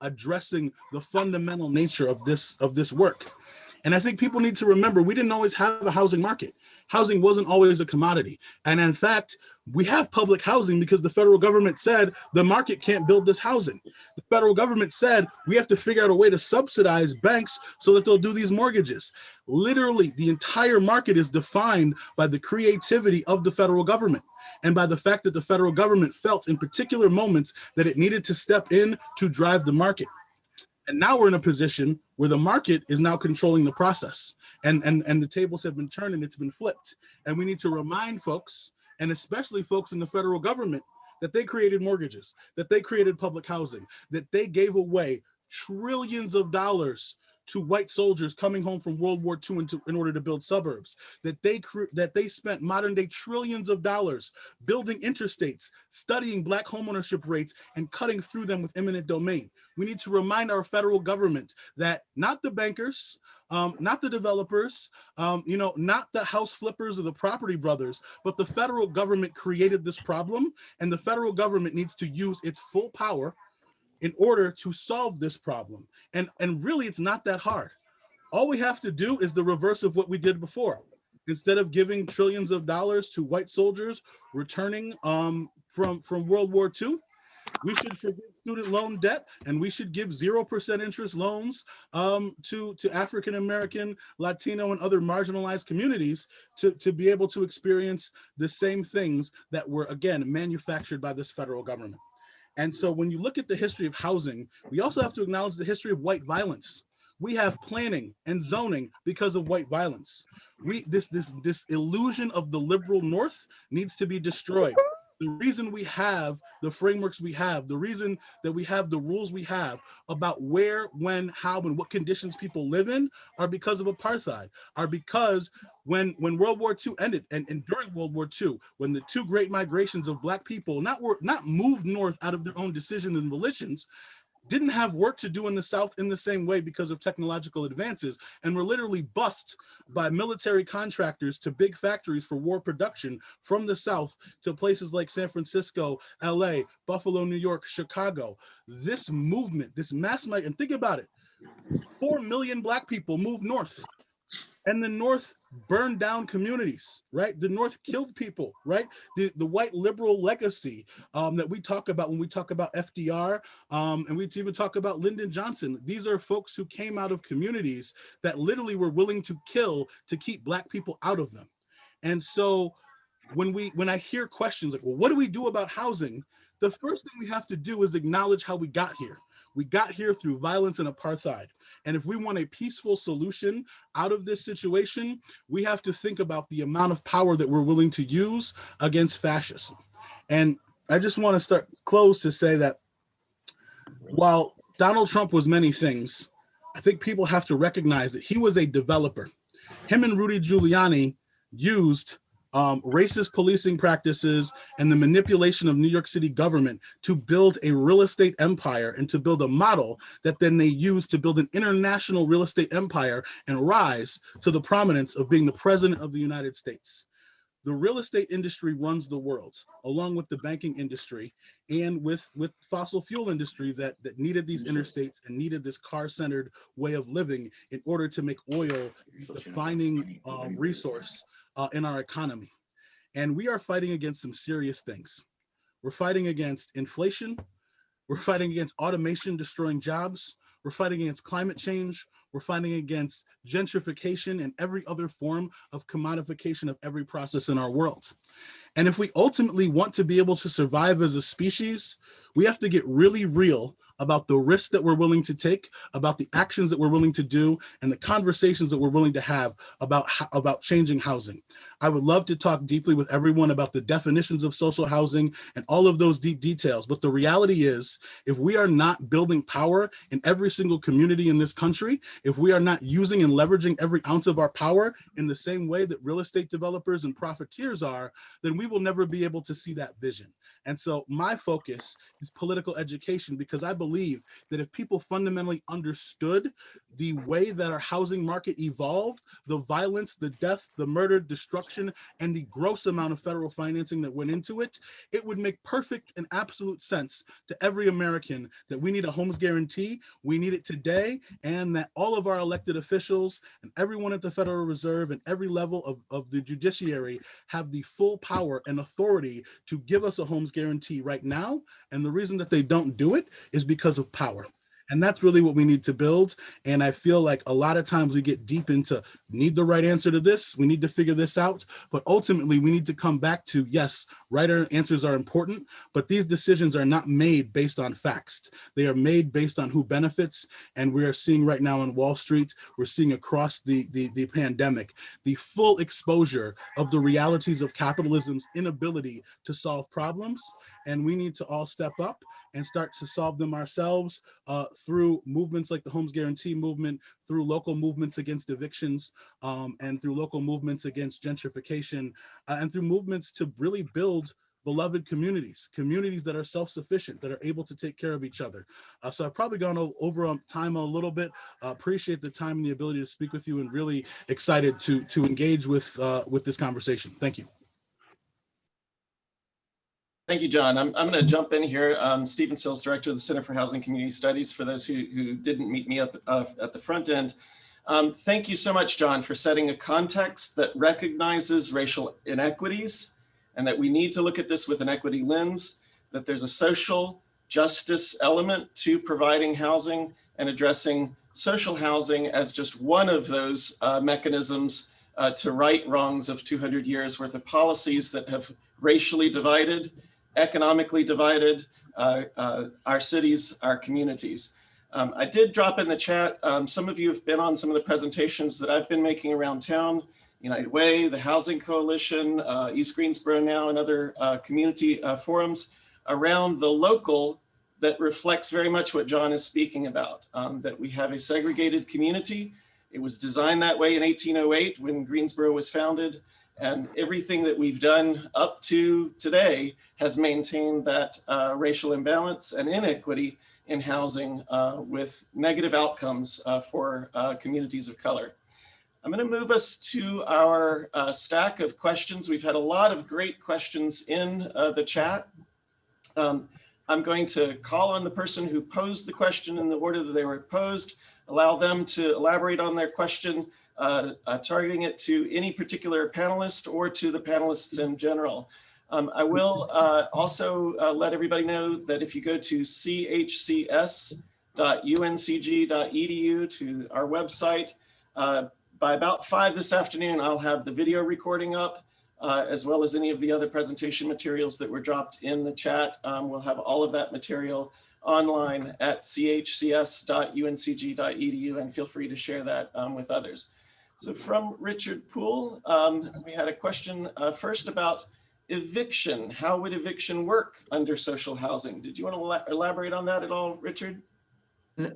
addressing the fundamental nature of this work? And I think people need to remember, we didn't always have a housing market. Housing wasn't always a commodity. And in fact, we have public housing because the federal government said the market can't build this housing. The federal government said we have to figure out a way to subsidize banks so that they'll do these mortgages. Literally, the entire market is defined by the creativity of the federal government and by the fact that the federal government felt in particular moments that it needed to step in to drive the market. And now we're in a position where the market is now controlling the process, and the tables have been turned and it's been flipped. And we need to remind folks, and especially folks in the federal government, that they created mortgages, that they created public housing, that they gave away trillions of dollars to white soldiers coming home from World War II in order to build suburbs, that they spent modern day trillions of dollars building interstates, studying Black homeownership rates, and cutting through them with eminent domain. We need to remind our federal government that not the bankers, not the developers, not the house flippers or the property brothers, but the federal government created this problem, and the federal government needs to use its full power in order to solve this problem. And really, it's not that hard. All we have to do is the reverse of what we did before. Instead of giving trillions of dollars to white soldiers returning from World War II, we should forgive student loan debt, and we should give 0% interest loans to African American, Latino, and other marginalized communities to be able to experience the same things that were, again, manufactured by this federal government. And so when you look at the history of housing, we also have to acknowledge the history of white violence. We have planning and zoning because of white violence. This illusion of the liberal North needs to be destroyed. The reason we have the frameworks we have, the reason that we have the rules we have about where, when, how, and what conditions people live in are because of apartheid, are because when World War II ended and during World War II, when the two great migrations of Black people not moved north out of their own decisions and volitions, didn't have work to do in the South in the same way because of technological advances, and were literally bussed by military contractors to big factories for war production from the South to places like San Francisco, LA, Buffalo, New York, Chicago. This movement, this mass migration, and think about it, 4 million Black people moved north. And the North burned down communities, right? The North killed people, right? The white liberal legacy that we talk about when we talk about FDR, and we even talk about Lyndon Johnson. These are folks who came out of communities that literally were willing to kill to keep Black people out of them. And so when I hear questions like, well, what do we do about housing? The first thing we have to do is acknowledge how we got here. We got here through violence and apartheid. And if we want a peaceful solution out of this situation, we have to think about the amount of power that we're willing to use against fascism. And I just want to close to say that while Donald Trump was many things, I think people have to recognize that he was a developer. Him and Rudy Giuliani used racist policing practices and the manipulation of New York City government to build a real estate empire and to build a model that then they used to build an international real estate empire and rise to the prominence of being the president of the United States. The real estate industry runs the world, along with the banking industry and with fossil fuel industry that needed these interstates and needed this car-centered way of living in order to make oil the defining resource in our economy. And we are fighting against some serious things. We're fighting against inflation. We're fighting against automation destroying jobs. We're fighting against climate change. We're fighting against gentrification and every other form of commodification of every process in our world. And if we ultimately want to be able to survive as a species, we have to get really real about the risks that we're willing to take, about the actions that we're willing to do, and the conversations that we're willing to have about changing housing. I would love to talk deeply with everyone about the definitions of social housing and all of those deep details. But the reality is, if we are not building power in every single community in this country, if we are not using and leveraging every ounce of our power in the same way that real estate developers and profiteers are, then we will never be able to see that vision. And so my focus is political education, because I believe that if people fundamentally understood the way that our housing market evolved, the violence, the death, the murder, destruction, and the gross amount of federal financing that went into it, it would make perfect and absolute sense to every American that we need a homes guarantee, we need it today, and that all of our elected officials and everyone at the Federal Reserve and every level of the judiciary have the full power and authority to give us a homes guarantee right now. And the reason that they don't do it is because of power. And that's really what we need to build. And I feel like a lot of times we get deep into need the right answer to this. We need to figure this out. But ultimately, we need to come back to, yes, right answers are important, but these decisions are not made based on facts. They are made based on who benefits. And we are seeing right now on Wall Street, we're seeing across the pandemic, the full exposure of the realities of capitalism's inability to solve problems. And we need to all step up and start to solve them ourselves through movements like the Homes Guarantee movement, through local movements against evictions, and through local movements against gentrification, and through movements to really build beloved communities that are self-sufficient, that are able to take care of each other. So I've probably gone over time a little bit. Appreciate the time and the ability to speak with you, and really excited to engage with this conversation. Thank you. Thank you, John. I'm going to jump in here. Stephen Sills, Director of the Center for Housing Community Studies, for those who didn't meet me up at the front end. Thank you so much, John, for setting a context that recognizes racial inequities and that we need to look at this with an equity lens, that there's a social justice element to providing housing and addressing social housing as just one of those mechanisms to right wrongs of 200 years worth of policies that have racially divided, economically divided our cities, our communities. I did drop in the chat. Some of you have been on some of the presentations that I've been making around town, United Way, the Housing Coalition, East Greensboro Now, and other community forums around the local that reflects very much what John is speaking about, that we have a segregated community. It was designed that way in 1808 when Greensboro was founded. And everything that we've done up to today has maintained that racial imbalance and inequity in housing with negative outcomes for communities of color. I'm going to move us to our stack of questions. We've had a lot of great questions in the chat. I'm going to call on the person who posed the question in the order that they were posed, allow them to elaborate on their question, targeting it to any particular panelist or to the panelists in general. I will also let everybody know that if you go to chcs.uncg.edu, to our website, by about 5 this afternoon, I'll have the video recording up, as well as any of the other presentation materials that were dropped in the chat. We'll have all of that material online at chcs.uncg.edu, and feel free to share that with others. So from Richard Poole, we had a question first about eviction. How would eviction work under social housing? Did you want to elaborate on that at all, Richard?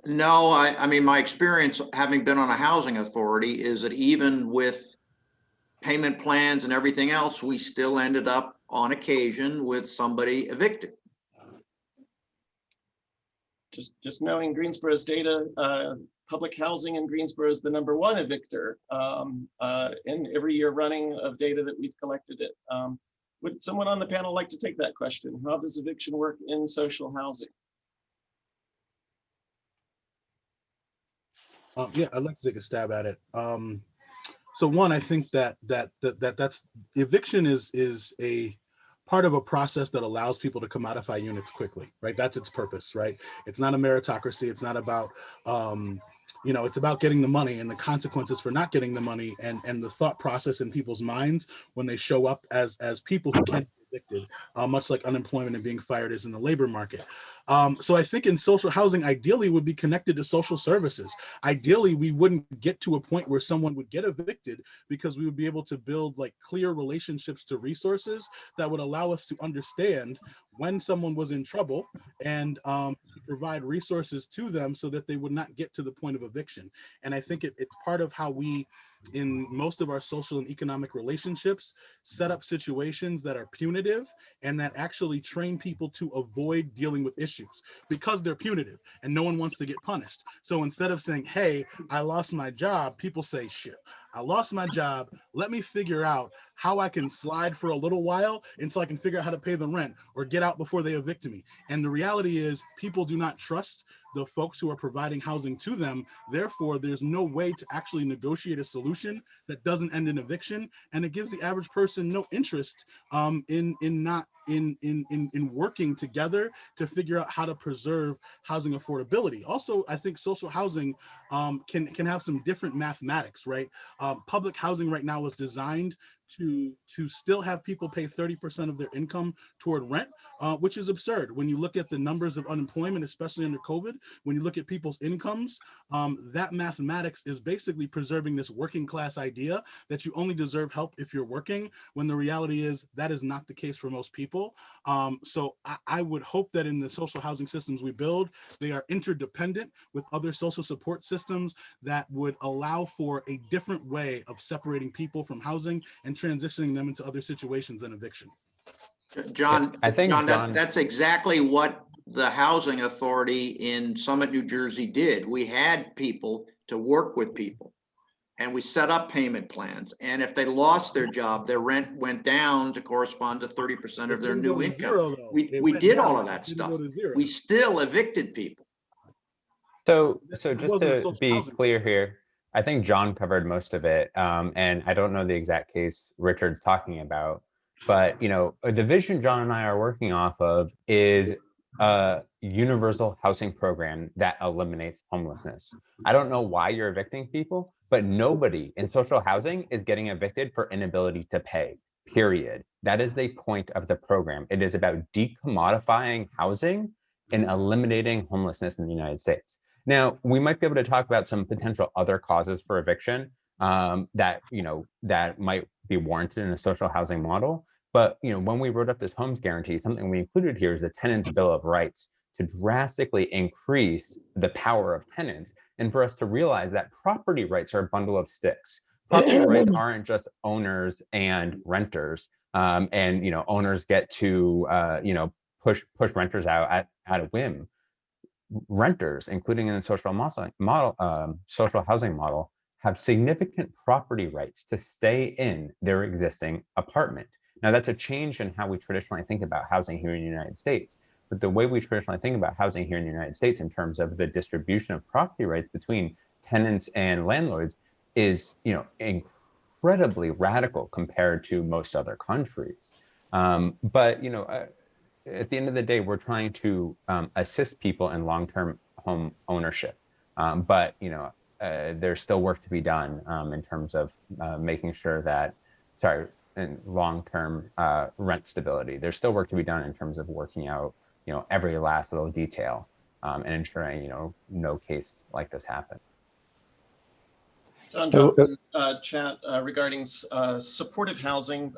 No, I mean, my experience having been on a housing authority is that even with payment plans and everything else, we still ended up on occasion with somebody evicted. just knowing Greensboro's data, public housing in Greensboro is the #1 evictor in every year running of data that we've collected it. Would someone on the panel like to take that question? How does eviction work in social housing? Yeah, I'd like to take a stab at it. So one, I think that's eviction is a part of a process that allows people to commodify units quickly, right? That's its purpose, right? It's not a meritocracy. It's not about, it's about getting the money and the consequences for not getting the money, and the thought process in people's minds when they show up as people who can't be evicted, much like unemployment and being fired is in the labor market. So I think in social housing, ideally would be connected to social services. Ideally, we wouldn't get to a point where someone would get evicted, because we would be able to build like clear relationships to resources that would allow us to understand when someone was in trouble, and to provide resources to them so that they would not get to the point of eviction. And I think it's part of how we, in most of our social and economic relationships, set up situations that are punitive and that actually train people to avoid dealing with issues because they're punitive and no one wants to get punished. So instead of saying, hey, I lost my job, people say, shit, I lost my job. Let me figure out how I can slide for a little while until I can figure out how to pay the rent or get out before they evict me. And the reality is people do not trust the folks who are providing housing to them. Therefore, there's no way to actually negotiate a solution that doesn't end in eviction. And it gives the average person no interest in working together to figure out how to preserve housing affordability. Also, I think social housing can have some different mathematics, right? Public housing right now is designed to still have people pay 30% of their income toward rent, which is absurd. When you look at the numbers of unemployment, especially under COVID, when you look at people's incomes, that mathematics is basically preserving this working class idea that you only deserve help if you're working, when the reality is that is not the case for most people. So I would hope that in the social housing systems we build, they are interdependent with other social support systems that would allow for a different way of separating people from housing and transitioning them into other situations than eviction. John, I think that's exactly what the housing authority in Summit, New Jersey did. We had people to work with people, and we set up payment plans. And if they lost their job, their rent went down to correspond to 30% of their new income. We did all of that stuff. We still evicted people. So just to be clear here, I think John covered most of it, and I don't know the exact case Richard's talking about, but the vision John and I are working off of is a universal housing program that eliminates homelessness. I don't know why you're evicting people, but nobody in social housing is getting evicted for inability to pay, period. That is the point of the program. It is about decommodifying housing and eliminating homelessness in the United States. Now, we might be able to talk about some potential other causes for eviction that might be warranted in a social housing model. But when we wrote up this homes guarantee, something we included here is the tenants' bill of rights to drastically increase the power of tenants, and for us to realize that property rights are a bundle of sticks. Property rights aren't just owners and renters, and owners get to push renters out at a whim. Renters, including in the social housing model, have significant property rights to stay in their existing apartment. Now, that's a change in how we traditionally think about housing here in the United States. But the way we traditionally think about housing here in the United States in terms of the distribution of property rights between tenants and landlords is, incredibly radical compared to most other countries. But at the end of the day, we're trying to assist people in long-term home ownership. But there's still work to be done in terms of making sure that, in long-term rent stability. There's still work to be done in terms of working out, every last little detail and ensuring, no case like this happens. John dropped in chat regarding supportive housing,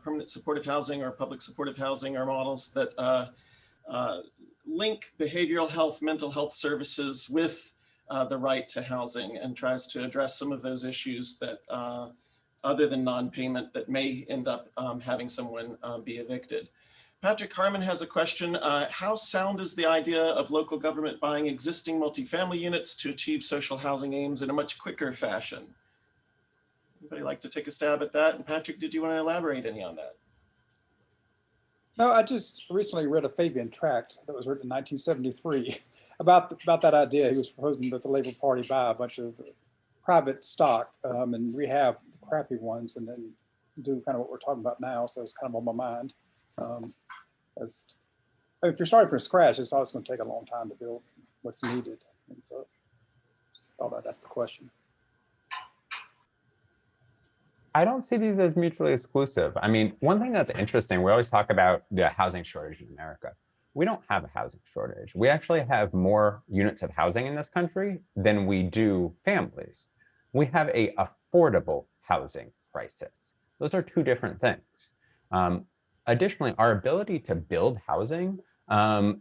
permanent supportive housing or public supportive housing are models that link behavioral health, mental health services with the right to housing, and tries to address some of those issues that other than non-payment that may end up having someone be evicted. Patrick Harmon has a question. How sound is the idea of local government buying existing multifamily units to achieve social housing aims in a much quicker fashion? Anybody like to take a stab at that? And Patrick, did you want to elaborate any on that? No, I just recently read a Fabian tract that was written in 1973 about that idea. He was proposing that the Labor Party buy a bunch of private stock and rehab the crappy ones, and then do kind of what we're talking about now. So it's kind of on my mind. If you're starting from scratch, it's always going to take a long time to build what's needed. And so just thought I'd ask the question. I don't see these as mutually exclusive. I mean, one thing that's interesting, we always talk about the housing shortage in America. We don't have a housing shortage. We actually have more units of housing in this country than we do families. We have a affordable housing crisis. Those are two different things. Additionally, our ability to build housing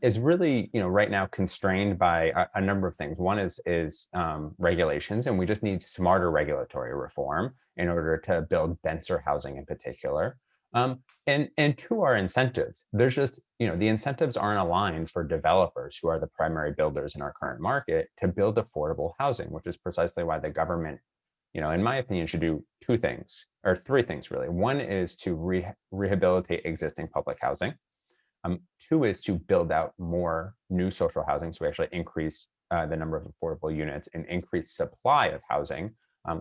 is really, right now constrained by a number of things. One is regulations, and we just need smarter regulatory reform in order to build denser housing in particular. And two are incentives. There's just, the incentives aren't aligned for developers who are the primary builders in our current market to build affordable housing, which is precisely why the government, in my opinion, should do two things, or three things really. One is to rehabilitate existing public housing. Two is to build out more new social housing, so we actually increase the number of affordable units and increase supply of housing,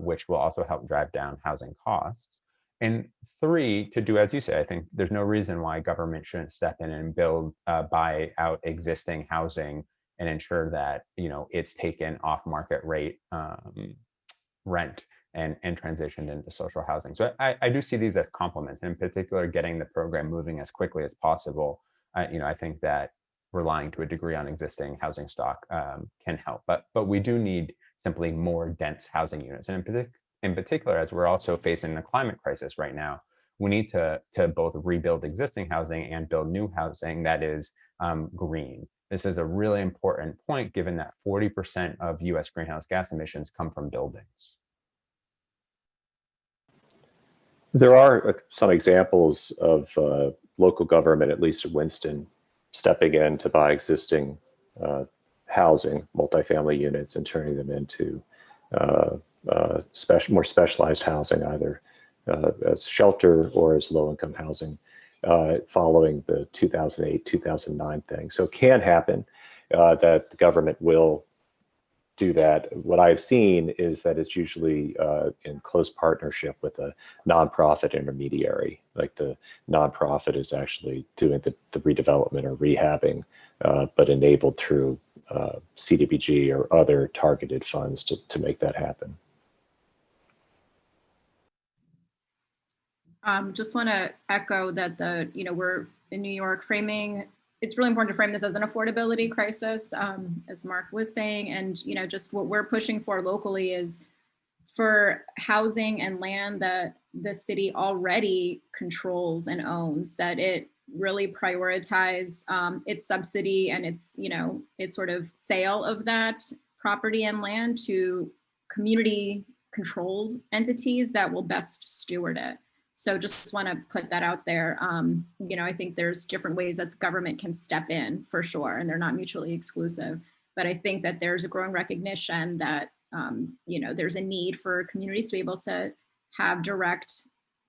which will also help drive down housing costs. And three, to do as you say. I think there's no reason why government shouldn't step in and buy out existing housing and ensure that it's taken off market rate rent and transitioned into social housing. So I do see these as complements, and in particular, getting the program moving as quickly as possible. I think that relying to a degree on existing housing stock can help, but we do need simply more dense housing units. And in particular, as we're also facing a climate crisis right now, we need to both rebuild existing housing and build new housing that is green. This is a really important point, given that 40% of US greenhouse gas emissions come from buildings. There are some examples of local government, at least in Winston, stepping in to buy existing housing, multifamily units, and turning them into more specialized housing, either as shelter or as low-income housing, following the 2008-2009 thing. So it can happen that the government will do that. What I've seen is that it's usually in close partnership with a nonprofit intermediary. Like the nonprofit is actually doing the redevelopment or rehabbing, but enabled through CDBG or other targeted funds to make that happen. Just want to echo that we're in New York framing. It's really important to frame this as an affordability crisis, as Mark was saying, and just what we're pushing for locally is for housing and land that the city already controls and owns, that it really prioritize its subsidy and its sort of sale of that property and land to community controlled entities that will best steward it. So just want to put that out there. I think there's different ways that the government can step in for sure, and they're not mutually exclusive. But I think that there's a growing recognition that, there's a need for communities to be able to have direct,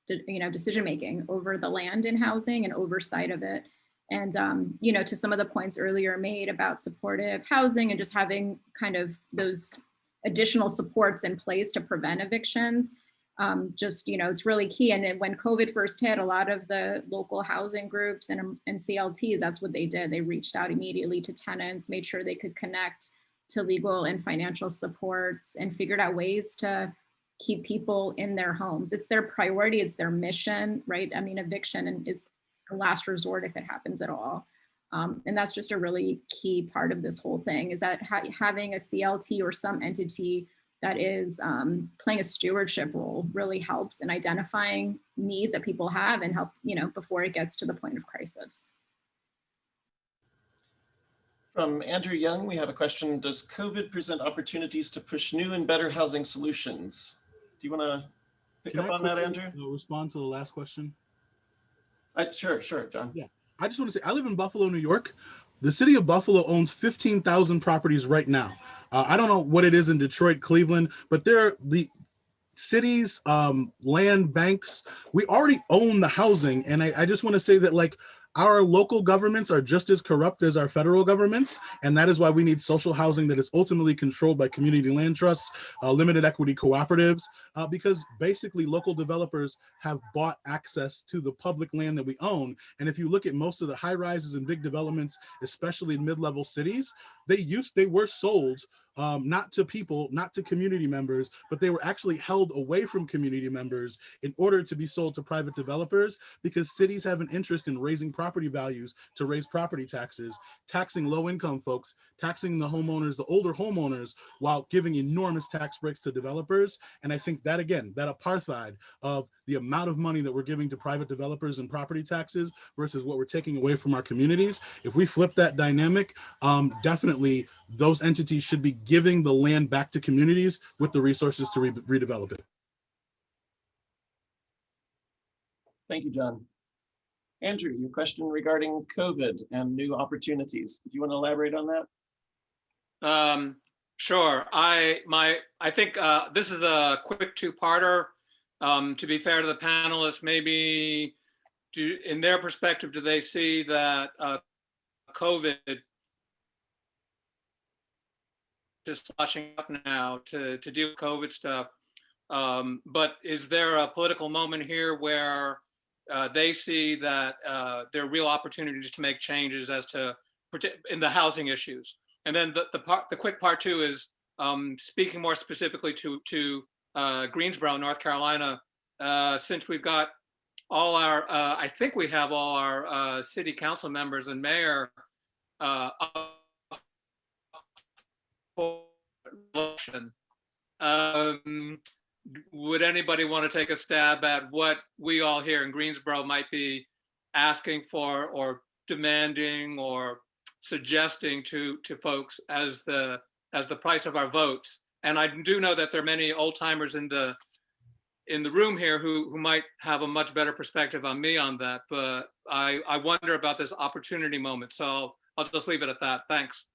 decision-making over the land and housing and oversight of it. And, to some of the points earlier made about supportive housing and just having kind of those additional supports in place to prevent evictions. It's really key. And when COVID first hit, a lot of the local housing groups and CLTs, that's what they did. They reached out immediately to tenants, made sure they could connect to legal and financial supports, and figured out ways to keep people in their homes. It's their priority, it's their mission, right? I mean, eviction is a last resort if it happens at all. And that's just a really key part of this whole thing, is that having a CLT or some entity that is playing a stewardship role really helps in identifying needs that people have and help, before it gets to the point of crisis. From Andrew Young, we have a question. Does COVID present opportunities to push new and better housing solutions? Do you want to pick up on that, Andrew? Respond to the last question? Sure, John. Yeah. I just want to say, I live in Buffalo, New York. The city of Buffalo owns 15,000 properties right now. I don't know what it is in Detroit, Cleveland, but they're the cities, land banks, we already own the housing. And I just want to say that, like, our local governments are just as corrupt as our federal governments. And that is why we need social housing that is ultimately controlled by community land trusts, limited equity cooperatives, because basically local developers have bought access to the public land that we own. And if you look at most of the high rises and big developments, especially in mid-level cities, they were sold not to people, not to community members, but they were actually held away from community members in order to be sold to private developers, because cities have an interest in raising property values to raise property taxes, taxing low-income folks, taxing the homeowners, the older homeowners, while giving enormous tax breaks to developers. And I think that, again, that apartheid of the amount of money that we're giving to private developers and property taxes versus what we're taking away from our communities, if we flip that dynamic, definitely those entities should be giving the land back to communities with the resources to redevelop it. Thank you, John. Andrew, your question regarding COVID and new opportunities. Do you want to elaborate on that? Sure. I think this is a quick two-parter. To be fair to the panelists, maybe in their perspective, do they see that COVID just flashing up now to deal with COVID stuff? But is there a political moment here where they see that there are real opportunities to make changes as to in the housing issues? And then the quick part two is speaking more specifically to Greensboro, North Carolina. Since we've got all our, I think we have all our city council members and mayor for election. Would anybody want to take a stab at what we all here in Greensboro might be asking for or demanding or suggesting to folks as the price of our votes? And I do know that there are many old timers in the room here who might have a much better perspective on me on that, but I wonder about this opportunity moment. So I'll just leave it at that. Thanks.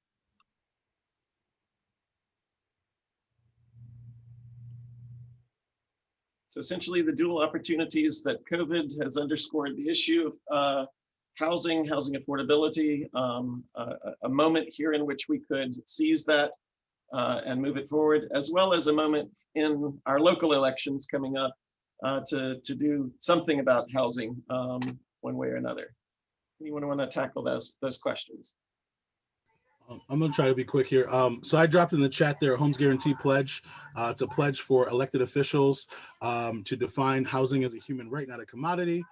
So essentially the dual opportunities that COVID has underscored the issue of housing affordability, a moment here in which we could seize that and move it forward, as well as a moment in our local elections coming up to do something about housing one way or another. Anyone want to tackle those questions? I'm going to try to be quick here. So I dropped in the chat there a Homes Guarantee pledge. It's a pledge for elected officials to define housing as a human right, not a commodity,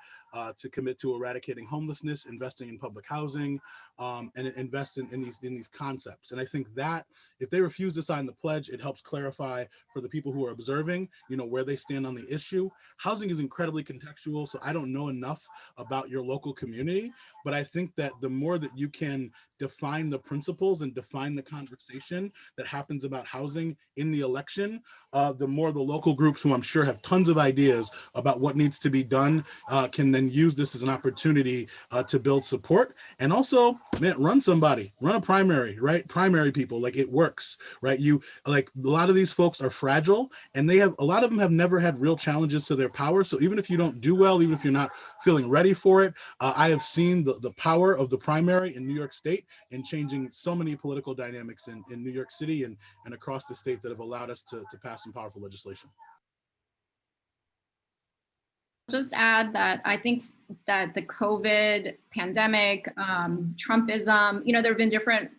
to commit to eradicating homelessness, investing in public housing, and invest in these concepts. And I think that if they refuse to sign the pledge, it helps clarify for the people who are observing, where they stand on the issue. Housing is incredibly contextual, so I don't know enough about your local community, but I think that the more that you can define the principles and define the conversation that happens about housing in the election, the more the local groups, who I'm sure have tons of ideas about what needs to be done, can then use this as an opportunity to build support. And also, man, run a primary, right? Primary people, like, it works, right? A lot of these folks are fragile, and a lot of them have never had real challenges to their power. So even if you don't do well, even if you're not feeling ready for it, I have seen the power of the primary in New York State in changing so many political dynamics in New York City and across the state that have allowed us to pass some powerful legislation. Just add that I think that the COVID pandemic, Trumpism, there have been different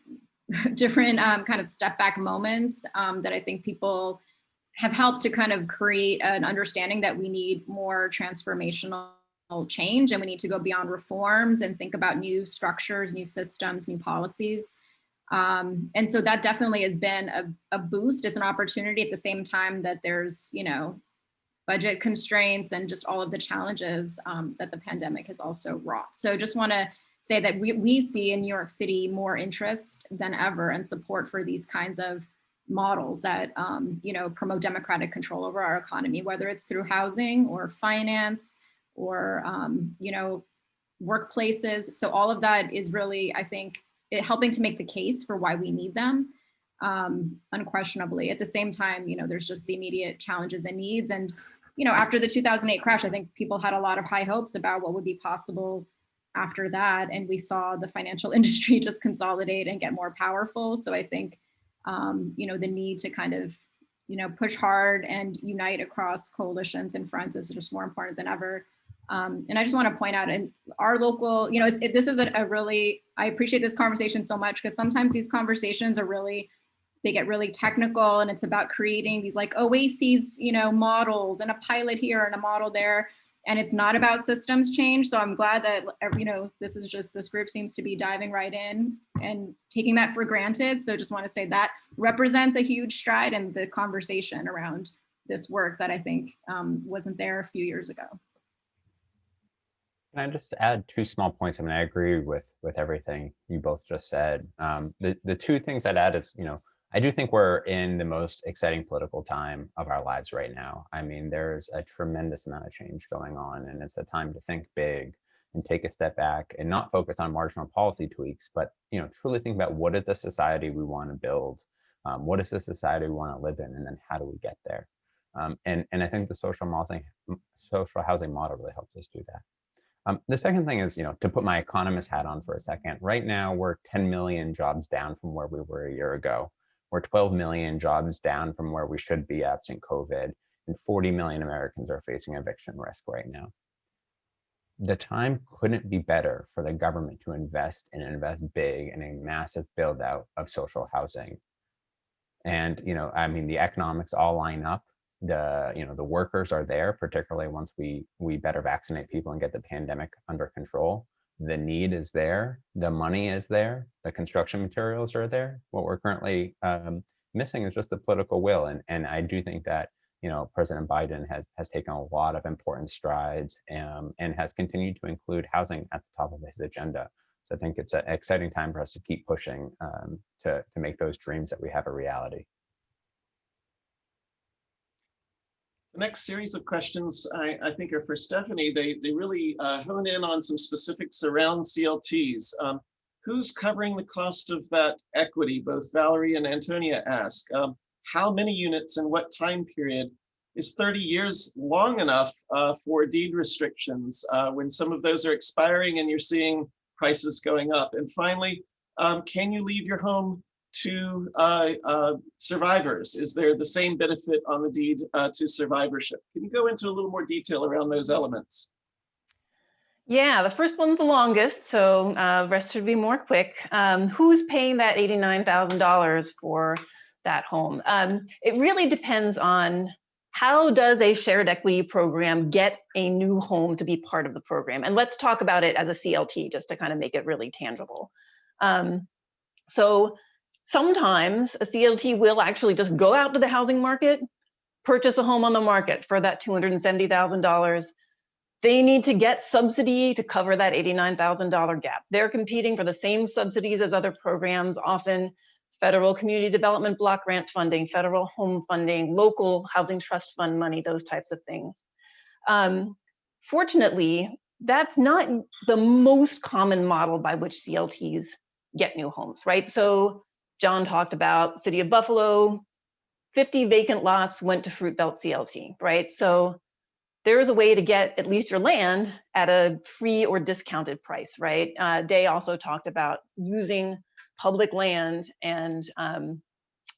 kind of step back moments that I think people have helped to kind of create an understanding that we need more transformational change, and we need to go beyond reforms and think about new structures, new systems, new policies. And so that definitely has been a boost. It's an opportunity at the same time that there's, budget constraints and just all of the challenges that the pandemic has also wrought. So just want to say that we see in New York City more interest than ever and support for these kinds of models that promote democratic control over our economy, whether it's through housing or finance or workplaces. So all of that is really, I think, helping to make the case for why we need them, unquestionably. At the same time, there's just the immediate challenges and needs. And, after the 2008 crash, I think people had a lot of high hopes about what would be possible after that. And we saw the financial industry just consolidate and get more powerful. So I think, the need to kind of, push hard and unite across coalitions and fronts is just more important than ever. And I just want to point out in our local, this is a really, I appreciate this conversation so much because sometimes these conversations are really, they get really technical and it's about creating these like oases, models and a pilot here and a model there. And it's not about systems change. So I'm glad that, this group seems to be diving right in and taking that for granted. So just want to say that represents a huge stride in the conversation around this work that I think wasn't there a few years ago. Can I just add two small points? I mean, I agree with everything you both just said. The two things I'd add is, I do think we're in the most exciting political time of our lives right now. I mean, there's a tremendous amount of change going on, and it's a time to think big and take a step back and not focus on marginal policy tweaks, but truly think about what is the society we want to build, what is the society we want to live in, and then how do we get there? And I think the social housing model really helps us do that. The second thing is, to put my economist hat on for a second, right now we're 10 million jobs down from where we were a year ago. We're 12 million jobs down from where we should be absent COVID, and 40 million Americans are facing eviction risk right now. The time couldn't be better for the government to invest big in a massive build out of social housing. And, I mean, the economics all line up. The workers are there, particularly once we better vaccinate people and get the pandemic under control. The need is there, the money is there, the construction materials are there. What we're currently missing is just the political will. And I do think that, President Biden has taken a lot of important strides and has continued to include housing at the top of his agenda. So I think it's an exciting time for us to keep pushing to make those dreams that we have a reality. The next series of questions I think are for Stephanie. They really hone in on some specifics around CLTs. Who's covering the cost of that equity? Both Valerie and Antonia ask. How many units and what time period? Is 30 years long enough for deed restrictions when some of those are expiring and you're seeing prices going up? And finally, can you leave your home to survivors? Is there the same benefit on the deed to survivorship? Can you go into a little more detail around those elements? Yeah, the first one's the longest, so rest should be more quick. Who's paying that $89,000 for that home? It really depends on how does a shared equity program get a new home to be part of the program? And let's talk about it as a CLT just to kind of make it really tangible. So sometimes a CLT will actually just go out to the housing market, purchase a home on the market for that $270,000. They need to get subsidy to cover that $89,000 gap. They're competing for the same subsidies as other programs, often federal community development block grant funding, federal home funding, local housing trust fund money, those types of things. Fortunately, that's not the most common model by which CLTs get new homes, right? So John talked about City of Buffalo, 50 vacant lots went to Fruit Belt CLT, right? So there is a way to get at least your land at a free or discounted price, right? Day also talked about using public land, and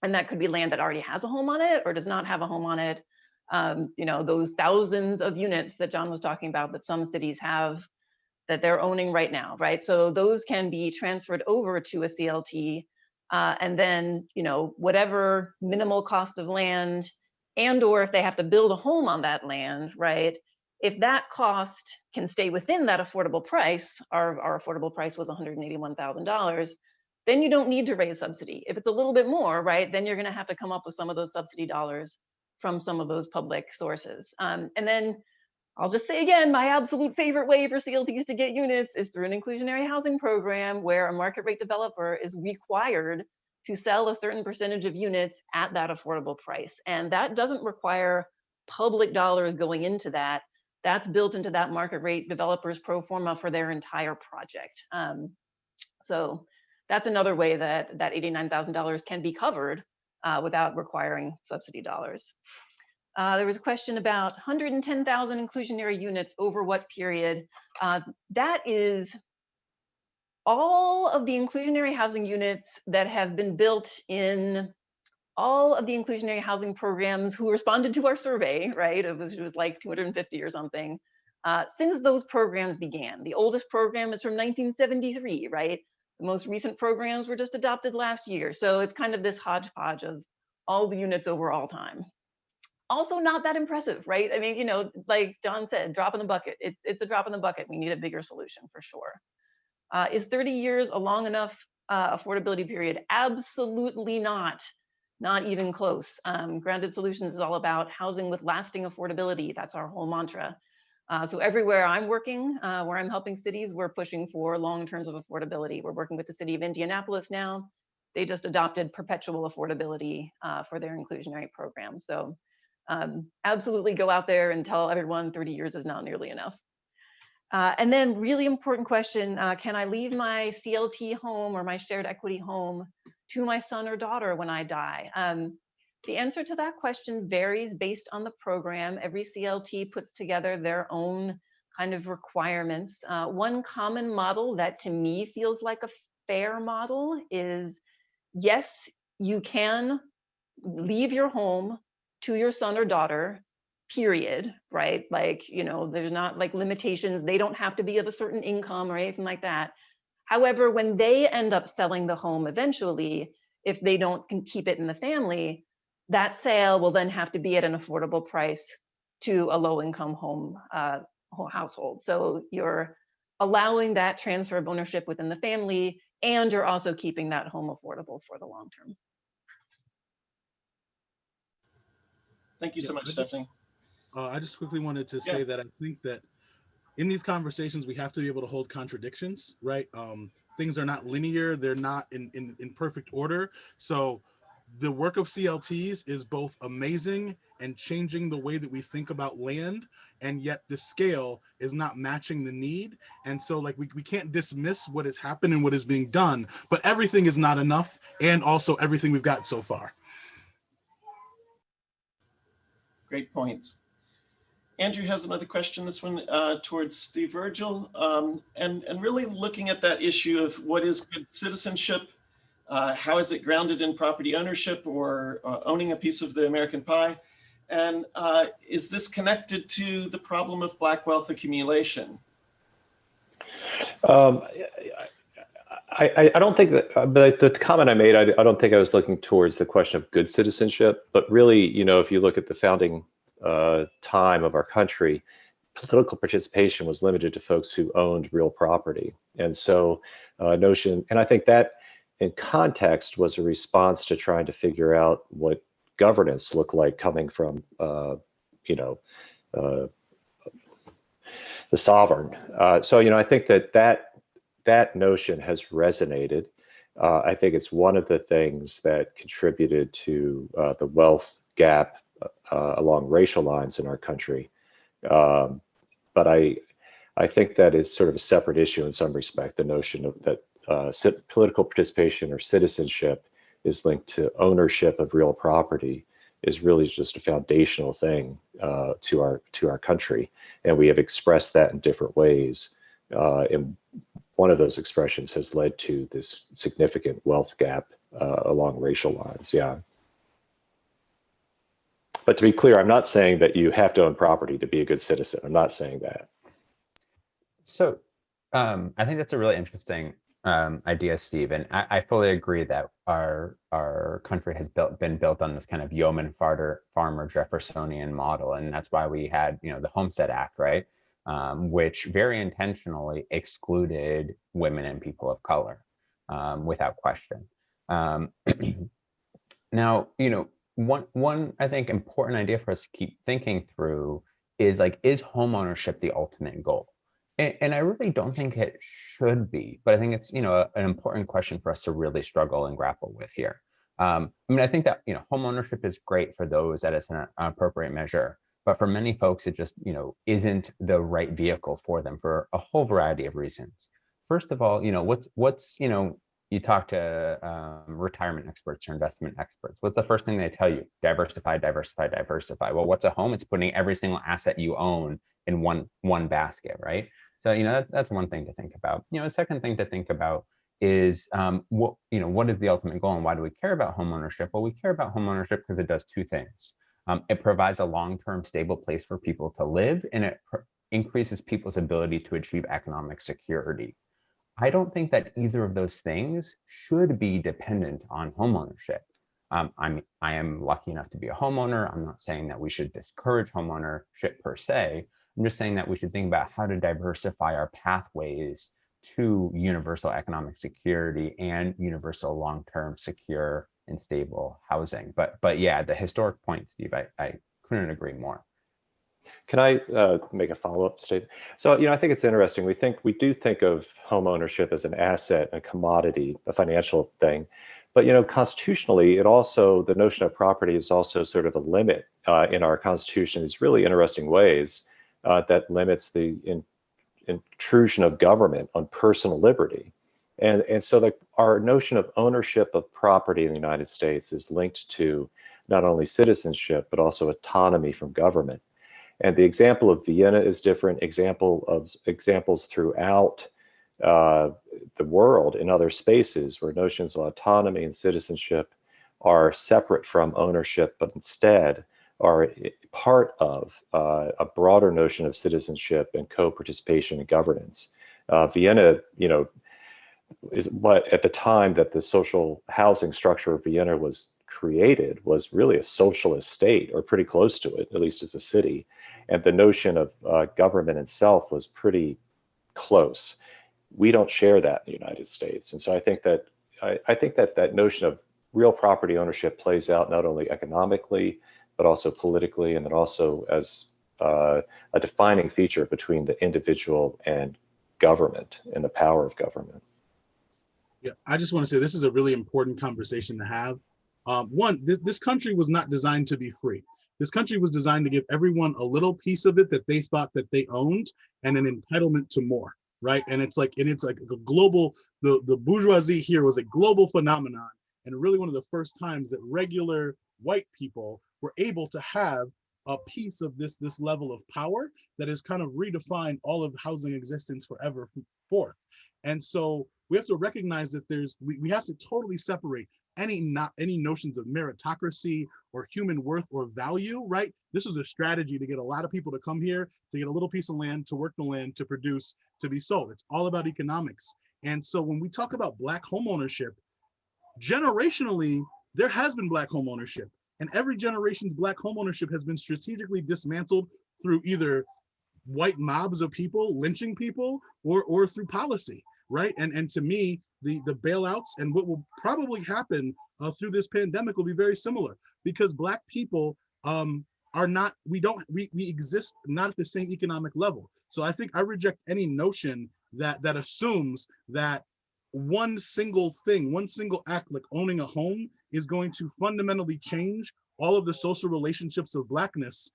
that could be land that already has a home on it or does not have a home on it. Those thousands of units that John was talking about that some cities have that they're owning right now, right? So those can be transferred over to a CLT, and then whatever minimal cost of land, and or if they have to build a home on that land, right? If that cost can stay within that affordable price, our affordable price was $181,000, then you don't need to raise subsidy. If it's a little bit more, right, then you're gonna have to come up with some of those subsidy dollars from some of those public sources. And then I'll just say again, my absolute favorite way for CLTs to get units is through an inclusionary housing program where a market rate developer is required to sell a certain percentage of units at that affordable price. And that doesn't require public dollars going into that. that's built into that market rate developer's pro forma for their entire project. So that's another way that that $89,000 can be covered without requiring subsidy dollars. There was a question about 110,000 inclusionary units over what period. That is all of the inclusionary housing units that have been built in all of the inclusionary housing programs who responded to our survey, right? It was like 250 or something. Since those programs began. The oldest program is from 1973, right? The most recent programs were just adopted last year. So it's kind of this hodgepodge of all the units over all time. Also not that impressive, right? I mean, you know, like John said, drop in the bucket. It's a drop in the bucket. We need a bigger solution for sure. Is 30 years a long enough affordability period? Absolutely not. Not even close. Grounded Solutions is all about housing with lasting affordability. That's our whole mantra. So everywhere I'm working, where I'm helping cities, we're pushing for long terms of affordability. We're working with the city of Indianapolis now. They just adopted perpetual affordability for their inclusionary program. So absolutely go out there and tell everyone 30 years is not nearly enough. And then really important question, can I leave my CLT home or my shared equity home to my son or daughter when I die? The answer to that question varies based on the program. Every CLT puts together their own kind of requirements. One common model that to me feels like a fair model is, yes, you can leave your home to your son or daughter, period, right? Like, you know, there's not like limitations. They don't have to be of a certain income or anything like that. However, when they end up selling the home eventually, if they don't keep it in the family, that sale will then have to be at an affordable price to a low-income home household. So you're allowing that transfer of ownership within the family, and you're also keeping that home affordable for the long term. Thank you so much, Stephanie. I just quickly wanted to say that I think that in these conversations, we have to be able to hold contradictions, right? Things are not linear. They're not in perfect order. So the work of CLTs is both amazing and changing the way that we think about land, and yet the scale is not matching the need. And so like we can't dismiss what has happened and what is being done, but everything is not enough, and also everything we've got so far. Great points. Andrew has another question, this one towards Steve Virgil, and really looking at that issue of what is good citizenship, how is it grounded in property ownership or owning a piece of the American pie, and is this connected to the problem of Black wealth accumulation? I don't think that, but the comment I made, I don't think I was looking towards the question of good citizenship, but really, you know, if you look at the founding time of our country, political participation was limited to folks who owned real property. And so notion, and I think that in context was a response to trying to figure out what governance looked like coming from, you know, the sovereign. So, you know, I think that notion has resonated. I think it's one of the things that contributed to the wealth gap along racial lines in our country. But I think that is sort of a separate issue in some respect, the notion of that political participation or citizenship is linked to ownership of real property is really just a foundational thing to our country. And we have expressed that in different ways. And one of those expressions has led to this significant wealth gap along racial lines. Yeah. But to be clear, I'm not saying that you have to own property to be a good citizen. I'm not saying that. So I think that's a really interesting idea, Steve, and I fully agree that our country has been built on this kind of yeoman farmer Jeffersonian model, and that's why we had, you know, the Homestead Act, right, which very intentionally excluded women and people of color without question. Now, you know, one I think important idea for us to keep thinking through is like, is homeownership the ultimate goal? And I really don't think it should be, but I think it's, you know, an important question for us to really struggle and grapple with here. I mean, I think that, you know, homeownership is great for those that it's an appropriate measure But for many folks, it just, isn't the right vehicle for them for a whole variety of reasons. First of all, you talk to retirement experts or investment experts. What's the first thing they tell you? Diversify, diversify, diversify. Well, what's a home? It's putting every single asset you own in one basket, right? So, that's one thing to think about. A second thing to think about is what is the ultimate goal and why do we care about homeownership? Well, we care about homeownership because it does two things. It provides a long-term stable place for people to live, and it increases people's ability to achieve economic security. I don't think that either of those things should be dependent on homeownership. I am lucky enough to be a homeowner. I'm not saying that we should discourage homeownership per se. I'm just saying that we should think about how to diversify our pathways to universal economic security and universal long-term secure and stable housing. But yeah, the historic point, Steve, I couldn't agree more. Can I make a follow-up statement? So, I think it's interesting. We do think of home ownership as an asset, a commodity, a financial thing. But, constitutionally, the notion of property is also sort of a limit in our Constitution in these really interesting ways that limits the intrusion of government on personal liberty. And so our notion of ownership of property in the United States is linked to not only citizenship, but also autonomy from government. And the example of Vienna is different. Examples throughout the world in other spaces where notions of autonomy and citizenship are separate from ownership, but instead are part of a broader notion of citizenship and co-participation in governance. Vienna, is what at the time that the social housing structure of Vienna was created was really a socialist state, or pretty close to it, at least as a city. And the notion of government itself was pretty close. We don't share that in the United States. And so I think that that notion of real property ownership plays out not only economically, but also politically, and then also as a defining feature between the individual and government and the power of government. Yeah, I just want to say this is a really important conversation to have. One, this country was not designed to be free. This country was designed to give everyone a little piece of it that they thought that they owned and an entitlement to more, right? And it's like a global, the bourgeoisie here was a global phenomenon, and really one of the first times that regular white people were able to have a piece of this level of power that has kind of redefined all of housing existence forever forth. And so we have to recognize that we have to totally separate any notions of meritocracy or human worth or value, right? This is a strategy to get a lot of people to come here, to get a little piece of land, to work the land, to produce, to be sold. It's all about economics. And so when we talk about Black home ownership, generationally, there has been Black home ownership. And every generation's Black home ownership has been strategically dismantled through either white mobs of people lynching people or through policy, right? And to me, the bailouts and what will probably happen through this pandemic will be very similar, because Black people are not, we exist not at the same economic level. So I think I reject any notion that assumes that one single thing, one single act like owning a home is going to fundamentally change all of the social relationships of Blackness.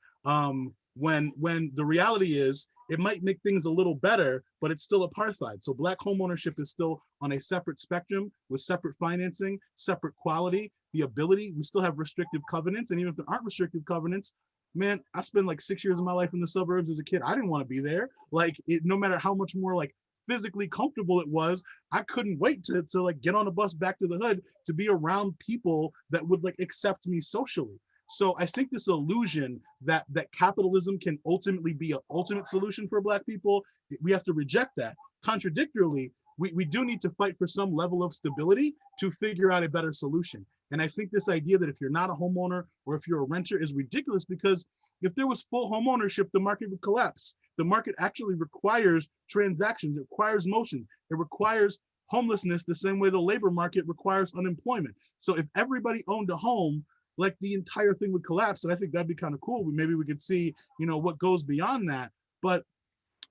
When the reality is it might make things a little better, but it's still apartheid. So Black home ownership is still on a separate spectrum with separate financing, separate quality, the ability. We still have restrictive covenants, and even if there aren't restrictive covenants, man, I spent like 6 years of my life in the suburbs as a kid. I didn't want to be there. Like, no matter how much more like physically comfortable it was, I couldn't wait to like get on a bus back to the hood to be around people that would like accept me socially. So I think this illusion that capitalism can ultimately be an ultimate solution for Black people, we have to reject that. Contradictorily, we do need to fight for some level of stability to figure out a better solution. And I think this idea that if you're not a homeowner or if you're a renter is ridiculous, because if there was full home ownership, the market would collapse. The market actually requires transactions, it requires motions, it requires homelessness the same way the labor market requires unemployment. So if everybody owned a home, like the entire thing would collapse. And I think that'd be kind of cool. Maybe we could see, what goes beyond that. But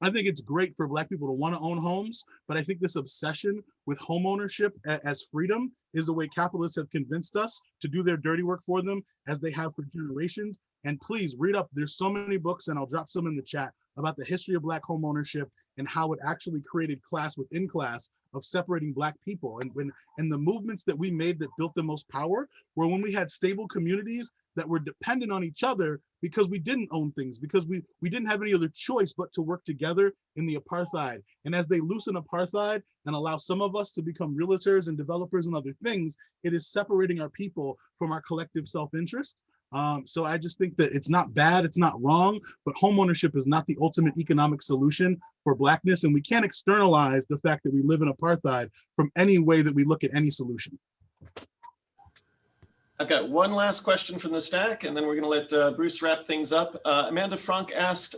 I think it's great for Black people to want to own homes, but I think this obsession with home ownership as freedom is the way capitalists have convinced us to do their dirty work for them, as they have for generations. And please read up. There's so many books, and I'll drop some in the chat, about the history of Black home ownership and how it actually created class within class of separating Black people. And the movements that we made that built the most power were when we had stable communities that were dependent on each other, because we didn't own things, because we didn't have any other choice but to work together in the apartheid. And as they loosen apartheid and allow some of us to become realtors and developers and other things, it is separating our people from our collective self-interest. So I just think that it's not bad, it's not wrong, but homeownership is not the ultimate economic solution for Blackness. And we can't externalize the fact that we live in apartheid from any way that we look at any solution. I've got one last question from the stack, and then we're going to let Bruce wrap things up. Amanda Frank asked,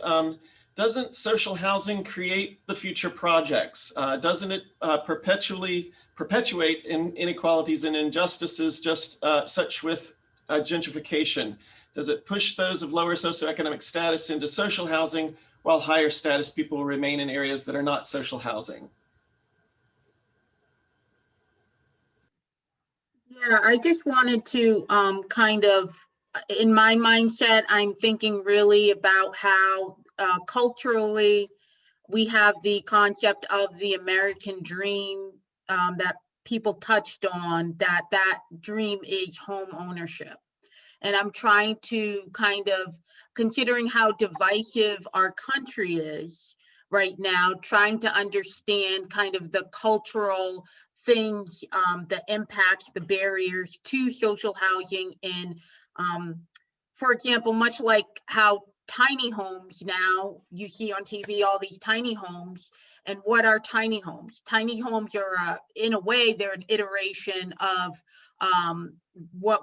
doesn't social housing create the future projects? Doesn't it perpetuate inequalities and injustices, just such with gentrification? Does it push those of lower socioeconomic status into social housing, while higher status people remain in areas that are not social housing? Yeah, I just wanted to kind of, in my mindset, I'm thinking really about how culturally we have the concept of the American dream that people touched on, that dream is home ownership. And I'm trying to kind of, considering how divisive our country is right now, trying to understand kind of the cultural things that impact the barriers to social housing. And for example, much like how tiny homes, now you see on TV all these tiny homes, and what are tiny homes? Tiny homes are in a way, they're an iteration of what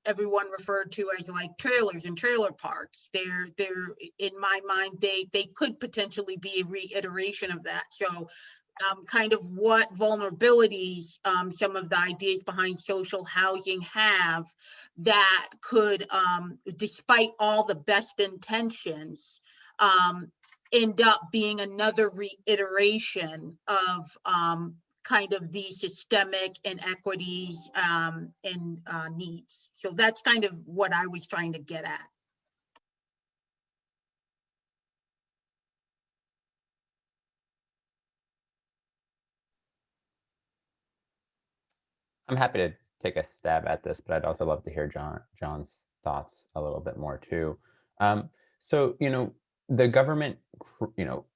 everyone referred to as like trailers and trailer parks. They're in my mind, they could potentially be a reiteration of that. So kind of what vulnerabilities some of the ideas behind social housing have that could, despite all the best intentions, end up being another reiteration of kind of the systemic inequities and needs. So that's kind of what I was trying to get at. I'm happy to take a stab at this, but I'd also love to hear John's thoughts a little bit more too. So, the government,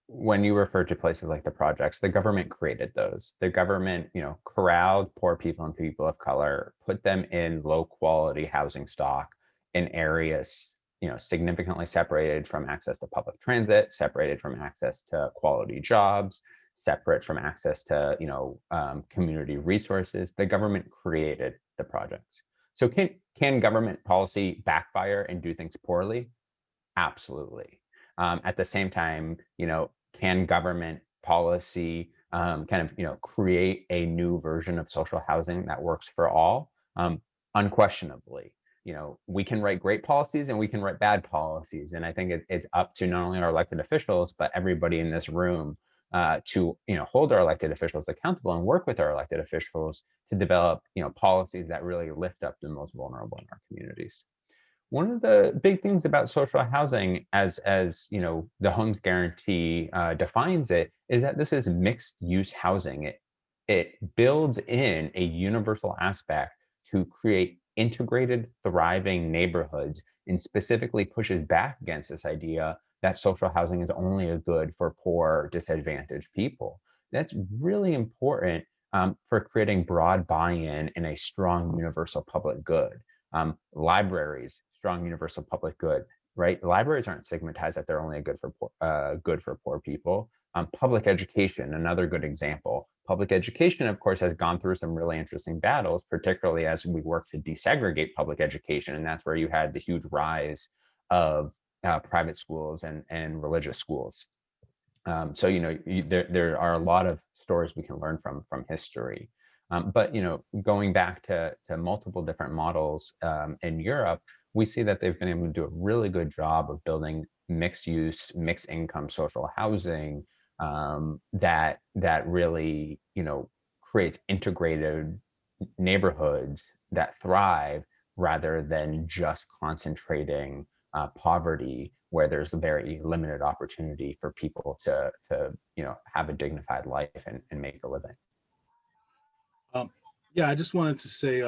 when you refer to places like the projects, the government created those. The government, corralled poor people and people of color, put them in low quality housing stock in areas, significantly separated from access to public transit, separated from access to quality jobs, separate from access to community resources. The government created the projects. So can government policy backfire and do things poorly? Absolutely. At the same time, can government policy create a new version of social housing that works for all? Unquestionably. We can write great policies and we can write bad policies. And I think it's up to not only our elected officials, but everybody in this room to hold our elected officials accountable and work with our elected officials to develop policies that really lift up the most vulnerable in our communities. One of the big things about social housing, as the Homes Guarantee defines it, is that this is mixed use housing. It builds in a universal aspect to create integrated, thriving neighborhoods, and specifically pushes back against this idea that social housing is only a good for poor, disadvantaged people. That's really important for creating broad buy-in and a strong universal public good. Libraries, strong universal public good, right? Libraries aren't stigmatized that they're only a good for poor people. Public education, another good example. Public education, of course, has gone through some really interesting battles, particularly as we work to desegregate public education. And that's where you had the huge rise of private schools and religious schools. So, there are a lot of stories we can learn from history. But, going back to multiple different models in Europe, we see that they've been able to do a really good job of building mixed use, mixed income social housing that really, creates integrated neighborhoods that thrive rather than just concentrating poverty where there's a very limited opportunity for people to have a dignified life and make a living. Yeah, I just wanted to say,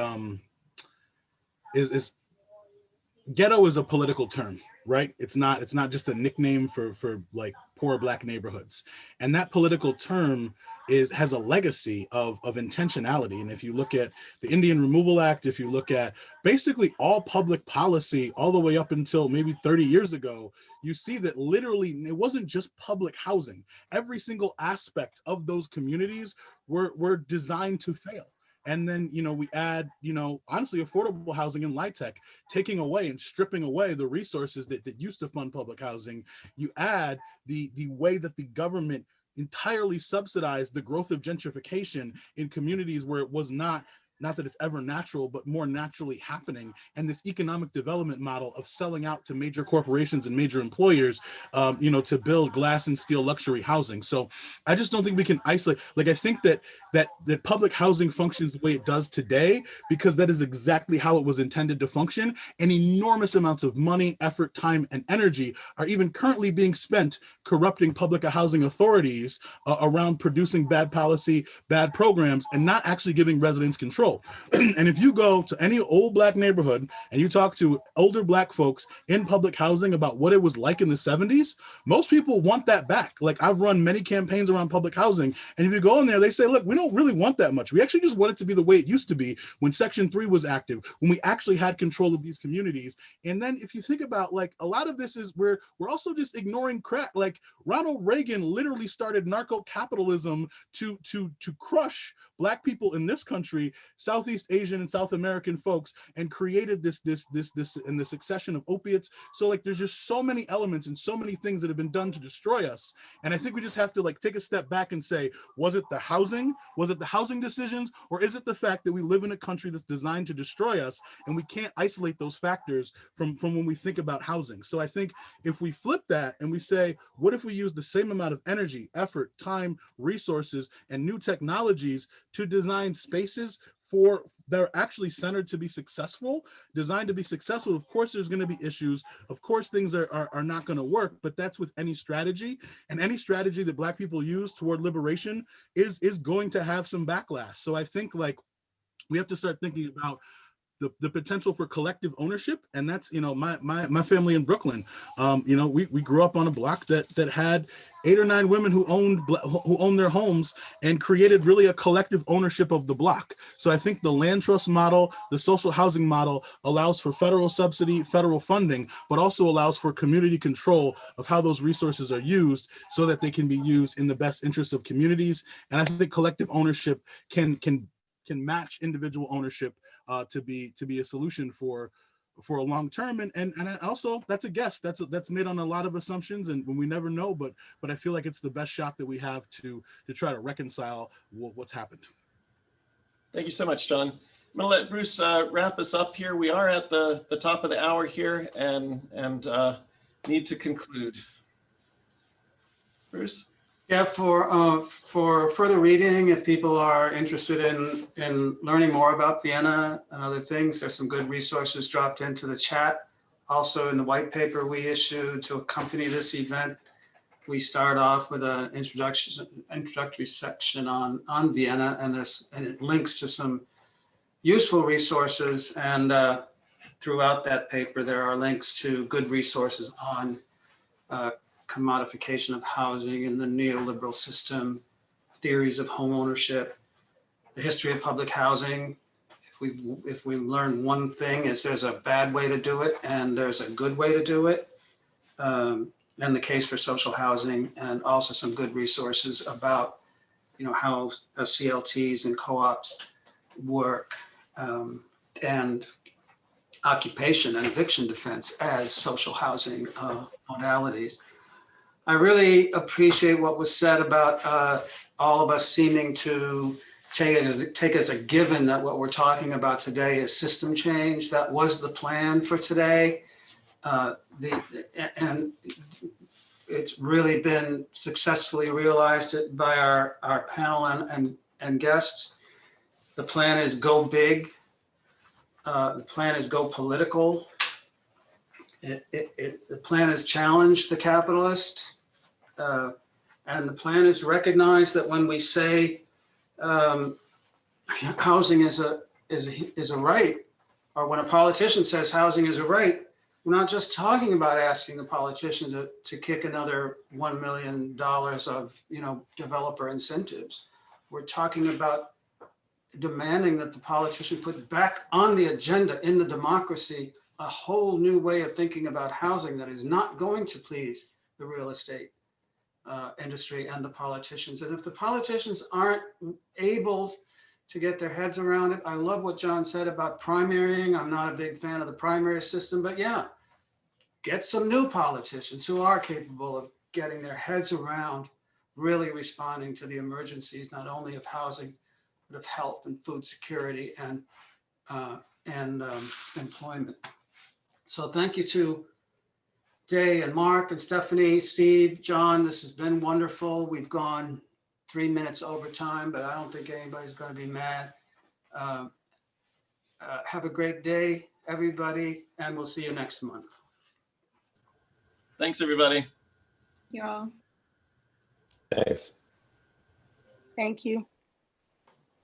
is ghetto is a political term, right? It's not just a nickname for like poor Black neighborhoods, and that political term has a legacy of intentionality. And if you look at the Indian Removal Act, if you look at basically all public policy all the way up until maybe 30 years ago, you see that literally it wasn't just public housing. Every single aspect of those communities were designed to fail. And then, we add, honestly, affordable housing in LIHTC, taking away and stripping away the resources that used to fund public housing. You add the way that the government entirely subsidized the growth of gentrification in communities where it was not that it's ever natural, but more naturally happening. And this economic development model of selling out to major corporations and major employers, to build glass and steel luxury housing. So I just don't think we can isolate. Like, I think that public housing functions the way it does today, because that is exactly how it was intended to function. And enormous amounts of money, effort, time, and energy are even currently being spent corrupting public housing authorities around producing bad policy, bad programs, and not actually giving residents control. And if you go to any old Black neighborhood and you talk to older Black folks in public housing about what it was like in the 70s, most people want that back. Like, I've run many campaigns around public housing, and if you go in there, they say, look, we don't really want that much. We actually just want it to be the way it used to be when Section 3 was active, when we actually had control of these communities. And then if you think about, like, a lot of this is we're also just ignoring crack. Like, Ronald Reagan literally started narco-capitalism to crush Black people in this country, Southeast Asian and South American folks, and created this and the succession of opiates. So, like, there's just so many elements and so many things that have been done to destroy us. And I think we just have to, like, take a step back and say, was it the housing? Was it the housing decisions? Or is it the fact that we live in a country that's designed to destroy us, and we can't isolate those factors from when we think about housing? So I think if we flip that and we say, what if we use the same amount of energy, effort, time, resources, and new technologies to design spaces that are actually centered to be successful, designed to be successful? Of course, there's going to be issues. Of course, things are not going to work, but that's with any strategy. And any strategy that Black people use toward liberation is going to have some backlash. So I think, like, we have to start thinking about the potential for collective ownership. And that's, my family in Brooklyn, we grew up on a block that had 8 or 9 women who owned their homes and created really a collective ownership of the block. So I think the land trust model, the social housing model, allows for federal subsidy, federal funding, but also allows for community control of how those resources are used so that they can be used in the best interests of communities. And I think collective ownership can match individual ownership to be a solution for a long term. And also, that's a guess. That's made on a lot of assumptions, and we never know. But I feel like it's the best shot that we have to try to reconcile what's happened. Thank you so much, John. I'm going to let Bruce wrap us up here. We are at the top of the hour here, and need to conclude. Bruce? Yeah, for further reading, if people are interested in learning more about Vienna and other things, there's some good resources dropped into the chat. Also, in the white paper we issued to accompany this event, we start off with an introductory section on Vienna, and it links to some useful resources. And throughout that paper, there are links to good resources on commodification of housing in the neoliberal system, theories of home ownership, the history of public housing. If we learn one thing, is there's a bad way to do it and there's a good way to do it, and the case for social housing, and also some good resources about how CLTs and co-ops work, and occupation and eviction defense as social housing modalities. I really appreciate what was said about all of us seeming to take as a given that what we're talking about today is system change. That was the plan for today. And it's really been successfully realized by our panel and guests. The plan is go big. The plan is go political. The plan is challenge the capitalist. And the plan is recognize that when we say housing is a right, or when a politician says housing is a right, we're not just talking about asking the politician to kick another $1 million of, developer incentives. We're talking about demanding that the politician put back on the agenda in the democracy a whole new way of thinking about housing that is not going to please the real estate industry and the politicians. And if the politicians aren't able to get their heads around it, I love what John said about primarying. I'm not a big fan of the primary system, but yeah, get some new politicians who are capable of getting their heads around really responding to the emergencies, not only of housing, but of health and food security and employment. So thank you to Day and Mark and Stephanie, Steve, John. This has been wonderful. We've gone 3 minutes over time, but I don't think anybody's going to be mad. Have a great day, everybody, and we'll see you next month. Thanks, everybody. You all. Thanks. Thank you.